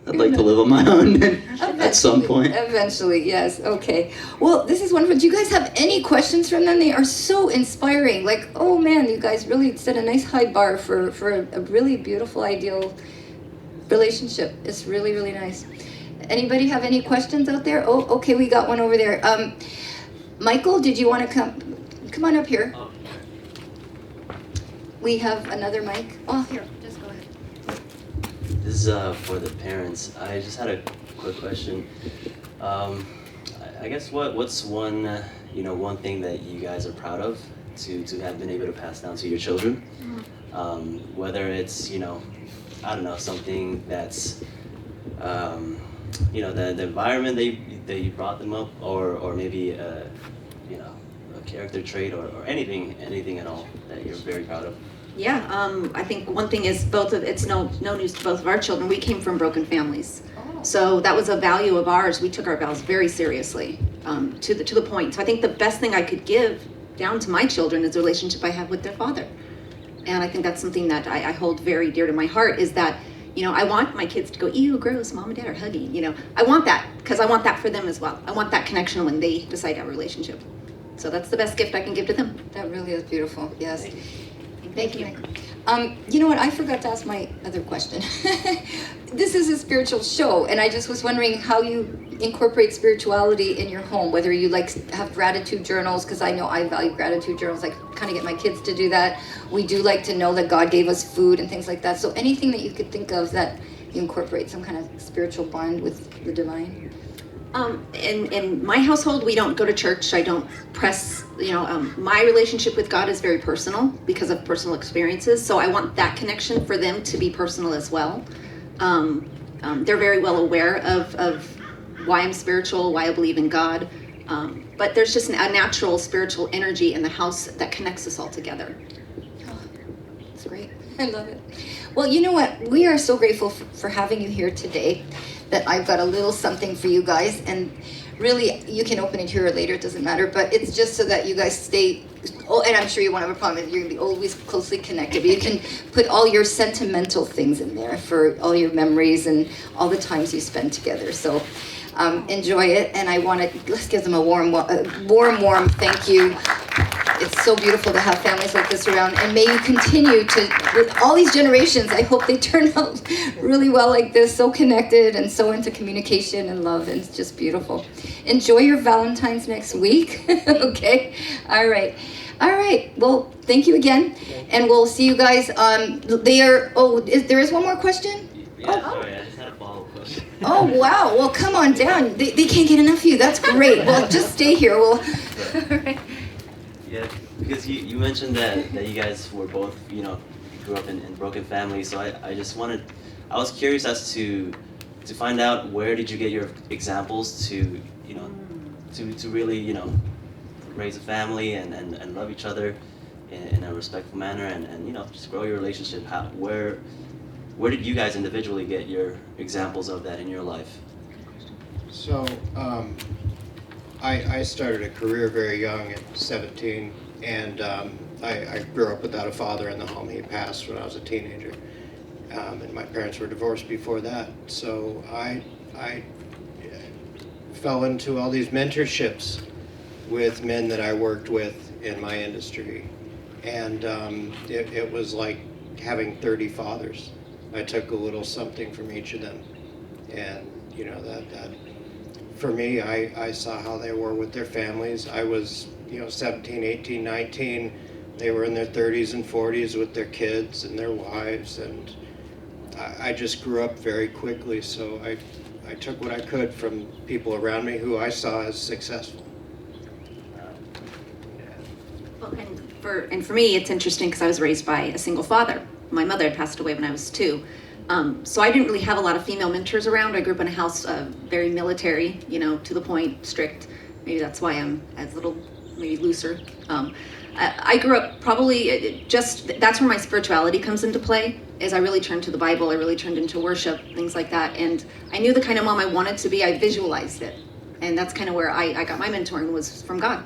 G: I'd like to live on my own at some point.
B: Eventually, yes. Okay. Well, this is wonderful. Do you guys have any questions from them? They are so inspiring. Like, oh man, you guys really set a nice high bar for a really beautiful, ideal relationship. It's really, really nice. Anybody have any questions out there? Oh, okay, we got one over there. Michael, did you want to come on up here? We have another mic. Oh, here, just go ahead.
I: This is for the parents. I just had a quick question. I guess what's one thing that you guys are proud of to have been able to pass down to your children. Whether it's, I don't know, something that's, the environment that you brought them up, or maybe, a character trait, or anything at all that you're very proud of.
E: Yeah, I think one thing is it's no news to both of our children. We came from broken families. So that was a value of ours. We took our vows very seriously, to the point. So I think the best thing I could give down to my children is the relationship I have with their father. And I think that's something that I hold very dear to my heart, is that, I want my kids to go, ew, gross, mom and dad are hugging. I want that, because I want that for them as well. I want that connection when they decide to have a relationship. So that's the best gift I can give to them.
B: That really is beautiful. Yes.
E: Thank you.
B: You know what? I forgot to ask my other question. This is a spiritual show, and I just was wondering how you incorporate spirituality in your home. Whether you have gratitude journals, because I know I value gratitude journals. I kind of get my kids to do that. We do like to know that God gave us food and things like that. So anything that you could think of that you incorporate some kind of spiritual bond with the divine.
E: In my household, we don't go to church. I don't press, my relationship with God is very personal because of personal experiences. So I want that connection for them to be personal as well. They're very well aware of why I'm spiritual, why I believe in God. But there's just a natural spiritual energy in the house that connects us all together.
B: Oh, that's great. I love it. Well, you know what? We are so grateful for having you here today, that I've got a little something for you guys, and really you can open it here or later, it doesn't matter, but it's just so that you guys stay, and I'm sure you won't have a problem, you're gonna be always closely connected, but you can put all your sentimental things in there for all your memories and all the times you spend together. So enjoy it, and let's give them a warm thank you. It's so beautiful to have families like this around, and may you continue to, with all these generations, I hope they turn out really well like this, so connected and so into communication and love, and it's just beautiful. Enjoy your Valentine's next week. Okay? All right. Well, thank you again, and we'll see you guys. There is one more question?
I: Yeah, sorry, I just had a follow-up question.
B: Oh, wow. Well, come on down. They can't get enough of you. That's great. Well, just stay here. All right.
I: Yeah, because you mentioned that you guys were both, grew up in broken families. So I was curious as to find out, where did you get your examples to really, raise a family and love each other in a respectful manner, and just grow your relationship. Where did you guys individually get your examples of that in your life?
F: So, I started a career very young at 17, and I grew up without a father in the home. He passed when I was a teenager, and my parents were divorced before that. So I fell into all these mentorships with men that I worked with in my industry, and it was like having 30 fathers. I took a little something from each of them, and that for me, I saw how they were with their families. I was 17, 18, 19. They were in their 30s and 40s with their kids and their wives, and I just grew up very quickly. So I took what I could from people around me who I saw as successful.
E: Well, and for me, it's interesting because I was raised by a single father. My mother had passed away when I was 2. So I didn't really have a lot of female mentors around. I grew up in a house very military, to the point, strict. Maybe that's why I'm maybe looser. I grew up probably that's where my spirituality comes into play, is I really turned to the Bible. I really turned into worship, things like that. And I knew the kind of mom I wanted to be. I visualized it. And that's kind of where I got my mentoring, was from God.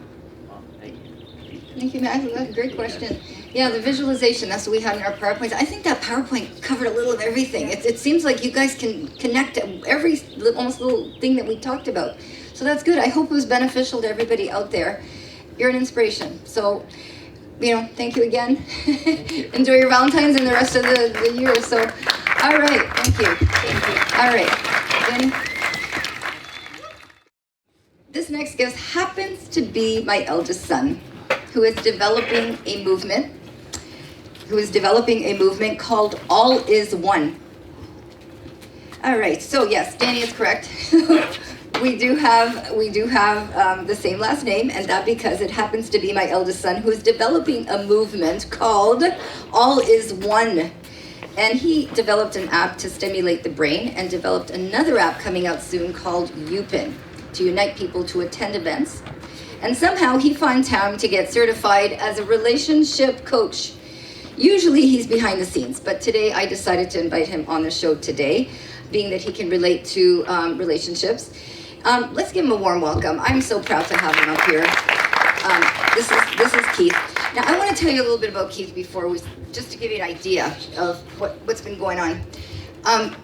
B: Thank you, Matt. That's a great question. Yeah, the visualization, that's what we had in our PowerPoints. I think that PowerPoint covered a little of everything. It seems like you guys can connect to every almost little thing that we talked about. So that's good. I hope it was beneficial to everybody out there. You're an inspiration. So, thank you again. Thank you. Enjoy your Valentine's and the rest of the year. So, all right. Thank you. All right. Jenny? This next guest happens to be my eldest son, who is developing a movement called All Is One. All right, so yes, Danny is correct. we do have the same last name, and that because it happens to be my eldest son who's developing a movement called All Is One. And he developed an app to stimulate the brain and developed another app coming out soon called UPIN to unite people to attend events. And somehow he found time to get certified as a relationship coach. Usually he's behind the scenes, but today I decided to invite him on the show today, being that he can relate to relationships. Let's give him a warm welcome. I'm so proud to have him up here. This is Keith. Now I want to tell you a little bit about Keith before we, just to give you an idea of what's been going on.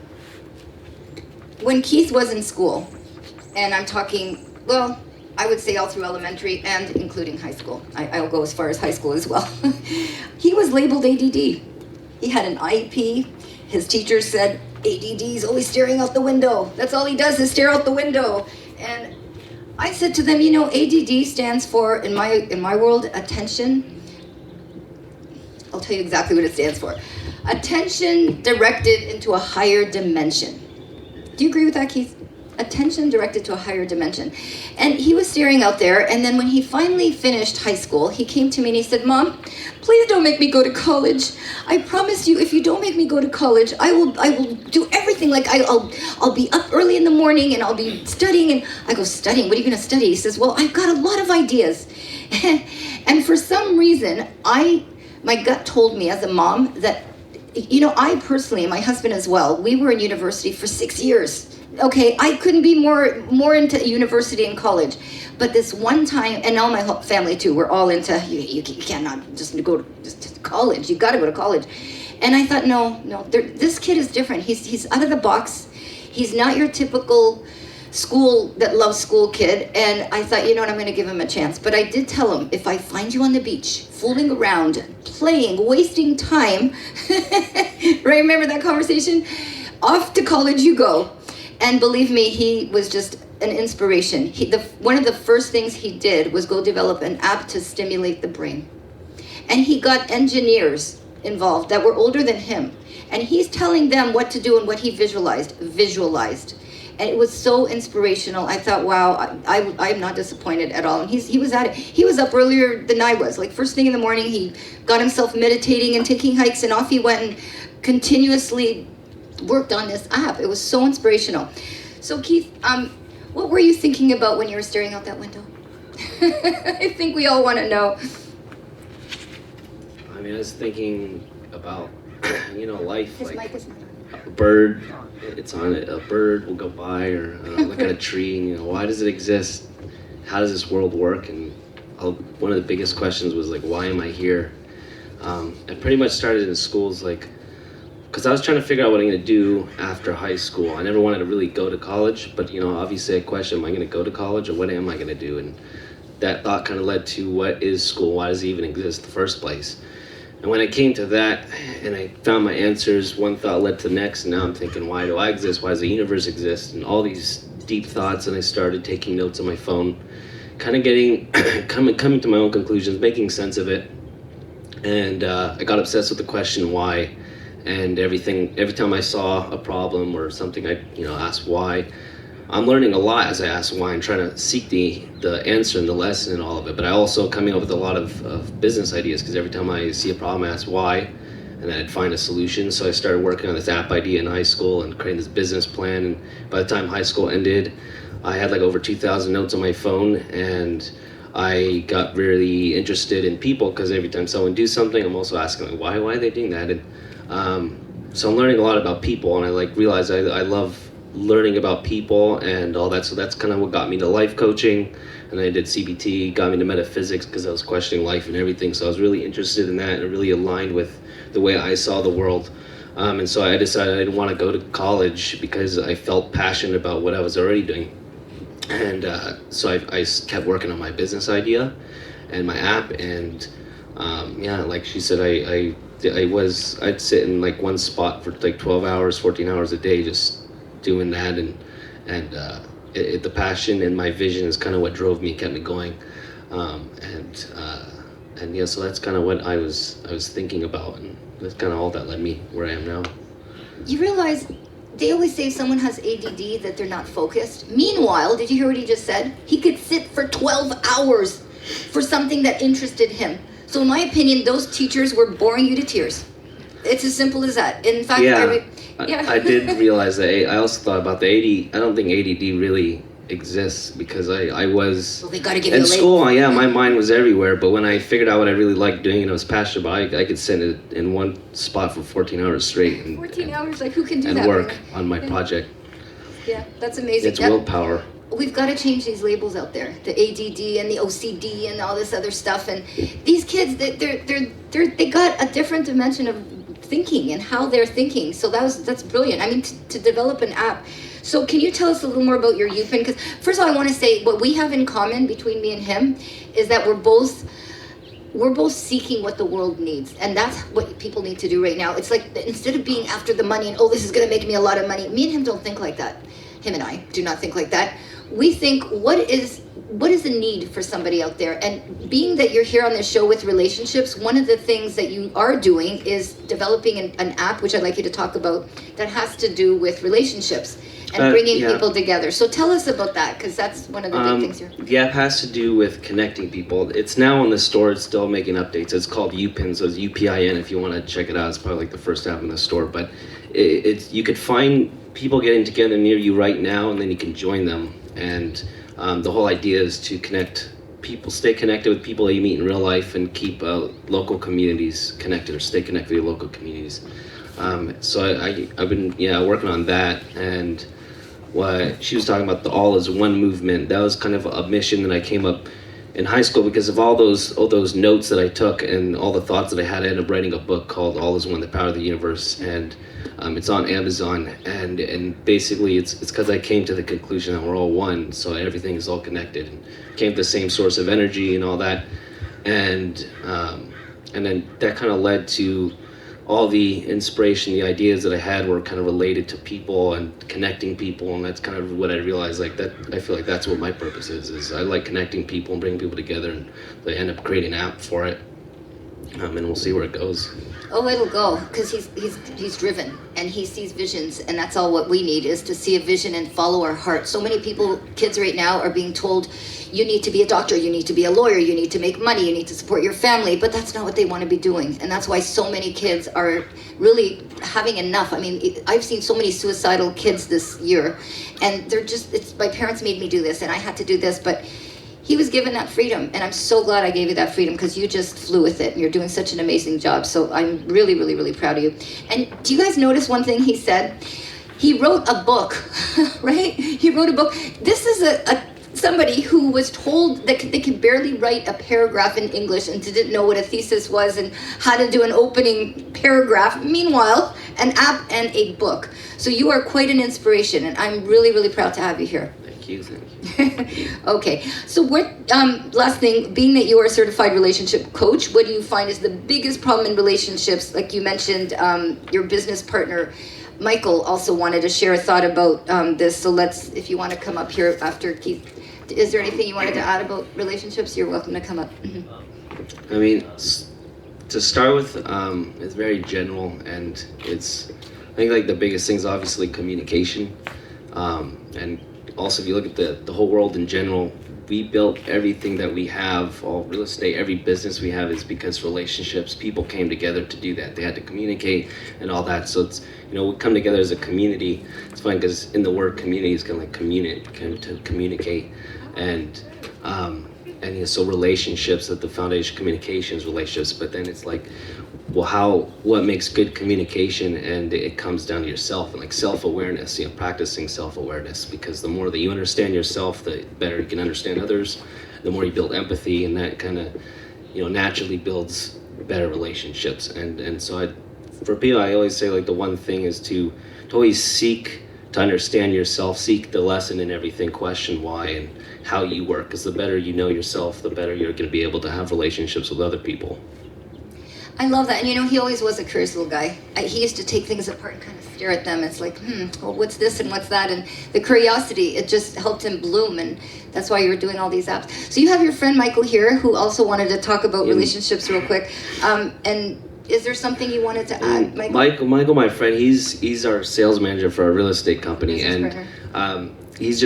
B: When Keith was in school, and I'm talking, well, I would say all through elementary and including high school. I'll go as far as high school as well. He was labeled ADD. He had an IEP. His teacher said, ADD is always staring out the window. That's all he does is stare out the window. And I said to them, you know, ADD stands for, in my world, attention. I'll tell you exactly what it stands for. Attention directed into a higher dimension. Do you agree with that, Keith? Attention directed to a higher dimension. And he was staring out there, and then when he finally finished high school, he came to me and he said, Mom, please don't make me go to college. I promise you, if you don't make me go to college, I will do everything. Like I'll be up early in the morning and I'll be studying. And I go, studying? What are you gonna study? He says, well, I've got a lot of ideas. And for some reason, my gut told me as a mom that, you know, I personally, and my husband as well, we were in university for 6 years. Okay, I couldn't be more into university and college. But this one time, and all my whole family too, we're all into, you cannot just go to college. You got to go to college. And I thought, no, this kid is different. He's out of the box. He's not your typical school that loves school kid. And I thought, you know what, I'm going to give him a chance. But I did tell him, if I find you on the beach, fooling around, playing, wasting time, right? Remember that conversation? Off to college you go. And believe me, he was just an inspiration. One of the first things he did was go develop an app to stimulate the brain. And he got engineers involved that were older than him. And he's telling them what to do and what he visualized. And it was so inspirational. I thought, wow, I'm not disappointed at all. And he was at it. He was up earlier than I was. Like first thing in the morning, he got himself meditating and taking hikes, and off he went and continuously worked on this app. It was so inspirational. So Keith, what were you thinking about when you were staring out that window? I think we all want to know.
J: I mean, I was thinking about, you know, life.
B: His
J: like
B: mic is not on.
J: a bird, it's on it. A bird will go by, or look at a tree, and, you know, why does it exist? How does this world work? And one of the biggest questions was like, why am I here? It pretty much started in schools, like, because I was trying to figure out what I'm going to do after high school. I never wanted to really go to college, but, you know, obviously I questioned, am I going to go to college, or what am I going to do? And that thought kind of led to, what is school? Why does it even exist in the first place? And when I came to that and I found my answers, one thought led to the next, and now I'm thinking, why do I exist? Why does the universe exist? And all these deep thoughts, and I started taking notes on my phone, kind of getting, coming to my own conclusions, making sense of it. And I got obsessed with the question, why? And every time I saw a problem or something, I asked why. I'm learning a lot as I ask why and trying to seek the answer and the lesson in all of it. But I also coming up with a lot of business ideas, because every time I see a problem, I ask why, and then I'd find a solution. So I started working on this app idea in high school and creating this business plan. And by the time high school ended, I had like over 2,000 notes on my phone, and I got really interested in people, because every time someone do something, I'm also asking like, why are they doing that? And so I'm learning a lot about people, and I realized I love learning about people and all that. So that's kind of what got me to life coaching, and I did CBT, got me to metaphysics because I was questioning life and everything. So I was really interested in that, and it really aligned with the way I saw the world. And so I decided I didn't want to go to college because I felt passionate about what I was already doing. And so I kept working on my business idea and my app, and like she said, I'd sit in like one spot for like 12 hours, 14 hours a day, just doing that, and the passion and my vision is kind of what drove me, kept me going, so that's kind of what I was thinking about, and that's kind of all that led me where I am now.
B: You realize they always say if someone has ADD that they're not focused. Meanwhile, did you hear what he just said? He could sit for 12 hours for something that interested him. So in my opinion, those teachers were boring you to tears. It's as simple as that. In fact,
J: I did realize that. I also thought about the AD. I don't think ADD really exists because I was
B: Well, they gotta give
J: in
B: you a
J: school.
B: label.
J: Yeah, my mind was everywhere. But when I figured out what I really liked doing and I was passionate about it, I could sit in one spot for 14 hours straight
B: 14 hours, like who can do
J: and
B: that?
J: work
B: right?
J: on my project.
B: Yeah, that's amazing.
J: It's willpower.
B: We've got to change these labels out there, the ADD and the OCD and all this other stuff. And these kids, they got a different dimension of thinking and how they're thinking. So that's brilliant. I mean, to develop an app. So can you tell us a little more about your UPenn? Because first of all, I want to say what we have in common between me and him is that we're both seeking what the world needs, and that's what people need to do right now. It's like instead of being after the money and this is going to make me a lot of money. Me and him don't think like that. Him and I do not think like that. We think what is the need for somebody out there? And being that you're here on this show with relationships, one of the things that you are doing is developing an app, which I'd like you to talk about, that has to do with relationships and bringing people together. So tell us about that, because that's one of the big things here.
J: The app has to do with connecting people. It's now in the store. It's still making updates. It's called UPIN, so it's UPIN if you want to check it out. It's probably like the first app in the store. But it's you could find people getting together near you right now, and then you can join them. And the whole idea is to connect people, stay connected with people that you meet in real life, and keep local communities connected, or stay connected with your local communities. So I've been working on that, and what she was talking about, the All Is One movement, that was kind of a mission that I came up in high school because of all those notes that I took and all the thoughts that I had. I ended up writing a book called All Is One: The Power of the Universe, and it's on Amazon, and basically it's because I came to the conclusion that we're all one, so everything is all connected, and came to the same source of energy and all that, and then that kind of led to all the inspiration, the ideas that I had were kind of related to people and connecting people, and that's kind of what I realized, like that. I feel like that's what my purpose is I like connecting people and bringing people together, and I end up creating an app for it, and we'll see where it goes.
B: Oh, it'll go, because he's driven, and he sees visions, and that's all what we need, is to see a vision and follow our heart. So many kids right now are being told, you need to be a doctor, you need to be a lawyer, you need to make money, you need to support your family, but that's not what they want to be doing. And that's why so many kids are really having enough. I mean, I've seen so many suicidal kids this year, and my parents made me do this, and I had to do this, but he was given that freedom, and I'm so glad I gave you that freedom, because you just flew with it, and you're doing such an amazing job. So I'm really, really, really proud of you. And do you guys notice one thing he said? He wrote a book, right? He wrote a book. This is somebody who was told that they could barely write a paragraph in English and didn't know what a thesis was and how to do an opening paragraph. Meanwhile, an app and a book. So you are quite an inspiration, and I'm really, really proud to have you here.
J: Thank you.
B: Okay, so last thing, being that you are a certified relationship coach, what do you find is the biggest problem in relationships? Like you mentioned, your business partner, Michael, also wanted to share a thought about this. So if you want to come up here after Keith. Is there anything you wanted to add about relationships? You're welcome to come up. Mm-hmm.
J: I mean, to start with, it's very general, and I think like the biggest thing is obviously communication, and also if you look at the whole world in general, we built everything that we have, all real estate, every business we have is because relationships, people came together to do that. They had to communicate and all that. So it's, we come together as a community. It's fun because in the word community is kind of like to communicate. And so relationships, at the foundation of communication is relationships, but then it's like, well, what makes good communication? And it comes down to yourself and like self-awareness, practicing self-awareness, because the more that you understand yourself, the better you can understand others, the more you build empathy, and that kind of, naturally builds better relationships. And so for people, I always say like the one thing is to always seek to understand yourself, seek the lesson in everything, question why and how you work, because the better you know yourself, the better you're going to be able to have relationships with other people.
B: I love that. And he always was a curious little guy. He used to take things apart and kind of stare at them. It's like, well, what's this and what's that? And the curiosity, it just helped him bloom. And that's why you were doing all these apps. So you have your friend Michael here, who also wanted to talk about relationships real quick. And is there something you wanted to add, Michael?
J: Michael, my friend, he's our sales manager for a real estate company, and he's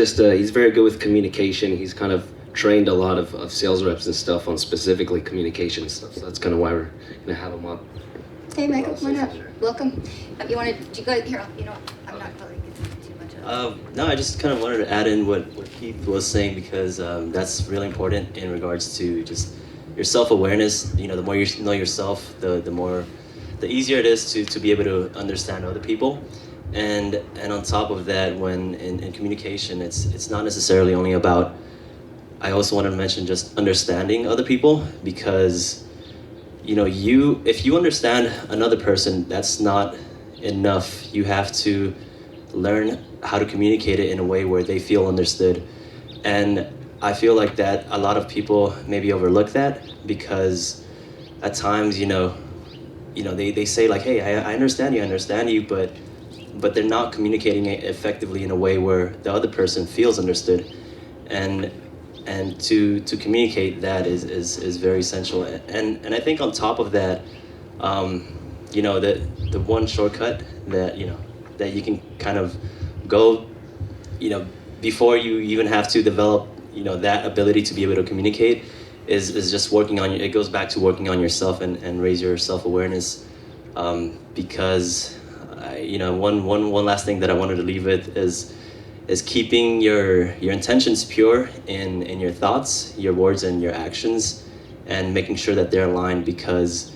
J: very good with communication. He's kind of trained a lot of sales reps and stuff on specifically communication stuff. So that's kind of why we're gonna have him up.
B: Hey, Michael, come on up. Welcome. You guys here? You know, I'm not probably getting too much of
I: No, I just kind of wanted to add in what Keith was saying, because that's really important in regards to just your self-awareness. You know, the more you know yourself, the easier it is to be able to understand other people. And on top of that, when in communication, it's not necessarily only about, I also wanted to mention just understanding other people, because you know, if you understand another person, that's not enough. You have to learn how to communicate it in a way where they feel understood. And I feel like that a lot of people maybe overlook that, because at times, you know, they say like, hey, I understand you, but they're not communicating it effectively in a way where the other person feels understood. And to communicate that is very essential. And I think on top of that, you know, the one shortcut that you can kind of go, you know, before you even have to develop, you know, that ability to be able to communicate is just working on it goes back to working on yourself and raise your self-awareness, because you know, one last thing that I wanted to leave with is keeping your intentions pure in your thoughts, your words, and your actions, and making sure that they're aligned. Because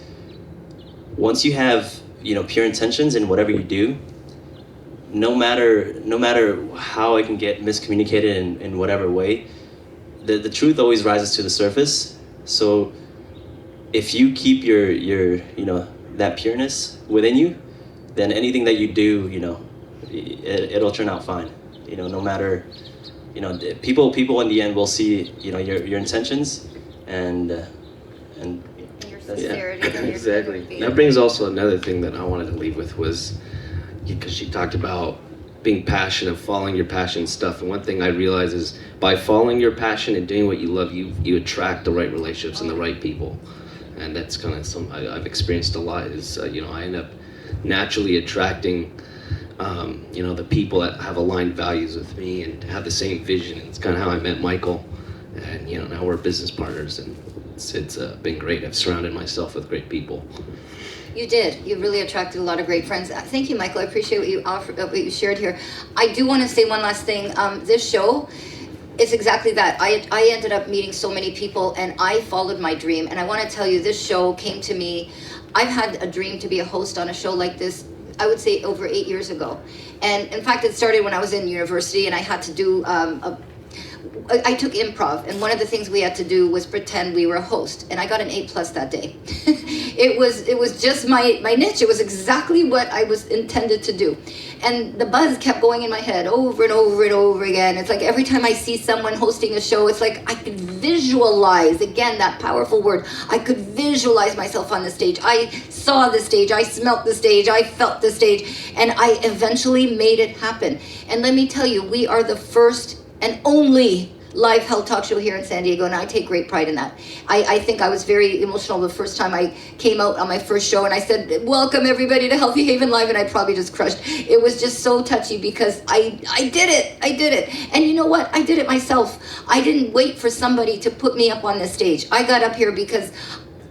I: once you have, you know, pure intentions in whatever you do, no matter how it can get miscommunicated in whatever way, the truth always rises to the surface. So if you keep your you know, that pureness within you, then anything that you do, you know, it'll turn out fine. You know, no matter, you know, people in the end will see, you know, your intentions and
B: your sincerity.
J: Yeah, exactly. That brings also another thing that I wanted to leave with was, because she talked about being passionate, following your passion and stuff. And one thing I realized is by following your passion and doing what you love, you attract the right relationships and the right people. And that's kind of something I've experienced a lot is, you know, I end up naturally attracting you know, the people that have aligned values with me and have the same vision. It's kind of how I met Michael, and you know, now we're business partners, and it's been great. I've surrounded myself with great people.
B: You did. You really attracted a lot of great friends. Thank you, Michael. I appreciate what you shared here. I do want to say one last thing. This show is exactly that. I ended up meeting so many people, and I followed my dream. And I want to tell you, this show came to me. I've had a dream to be a host on a show like this, I would say over 8 years ago. And in fact, it started when I was in university, and I had to do I took improv, and one of the things we had to do was pretend we were a host, and I got an A+ that day. It was just my niche. It was exactly what I was intended to do. And the buzz kept going in my head over and over and over again. It's like every time I see someone hosting a show, it's like I could visualize, again, that powerful word, I could visualize myself on the stage. I saw the stage, I smelt the stage, I felt the stage, and I eventually made it happen. And let me tell you, we are the first and only live health talk show here in San Diego, and I take great pride in that. I think I was very emotional the first time I came out on my first show, and I said, welcome everybody to Healthy Haven Live, and I probably just crushed. It was just so touchy because I did it. And you know what? I did it myself. I didn't wait for somebody to put me up on the stage. I got up here because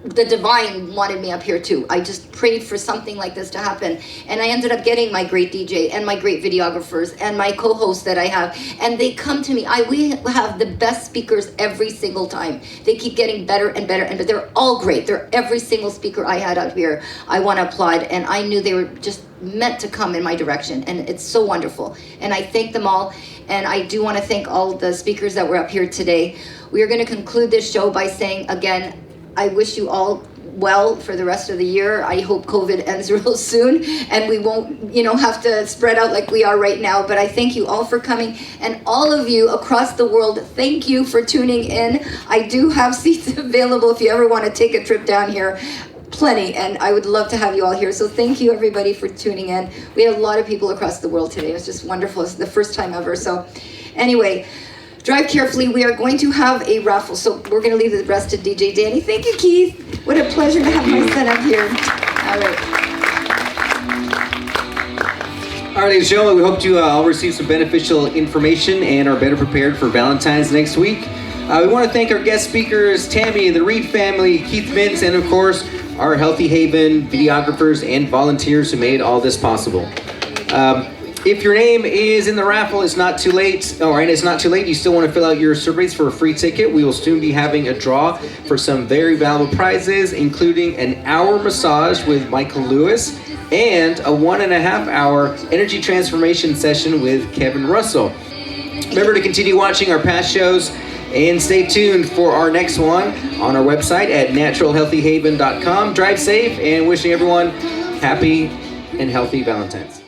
B: the divine wanted me up here too. I just prayed for something like this to happen, and I ended up getting my great DJ and my great videographers and my co-hosts that I have, and they come to me. We have the best speakers every single time. They keep getting better and better, and they're all great. They're every single speaker I had out here. I want to applaud, and I knew they were just meant to come in my direction, and it's so wonderful. And I thank them all, and I do want to thank all the speakers that were up here today. We are going to conclude this show by saying again, I wish you all well for the rest of the year. I hope COVID ends real soon and we won't, have to spread out like we are right now. But I thank you all for coming, and all of you across the world, thank you for tuning in. I do have seats available if you ever want to take a trip down here. Plenty, and I would love to have you all here. So thank you everybody for tuning in. We had a lot of people across the world today. It was just wonderful. It's the first time ever. So anyway, drive carefully. We are going to have a raffle, so we're going to leave the rest to DJ Danny. Thank you, Keith. What a pleasure to have my son up here. All right.
A: All right, ladies and gentlemen, we hope you all receive some beneficial information and are better prepared for Valentine's next week. We want to thank our guest speakers, Tami, the Reed family, Keith Mintz, and of course, our Healthy Haven videographers and volunteers who made all this possible. If your name is in the raffle, it's not too late. All right, it's not too late. You still want to fill out your surveys for a free ticket. We will soon be having a draw for some very valuable prizes, including an hour massage with Michael Lewis and a 1.5 hour energy transformation session with Kevin Russell. Remember to continue watching our past shows and stay tuned for our next one on our website at naturalhealthyhaven.com. Drive safe and wishing everyone happy and healthy Valentine's.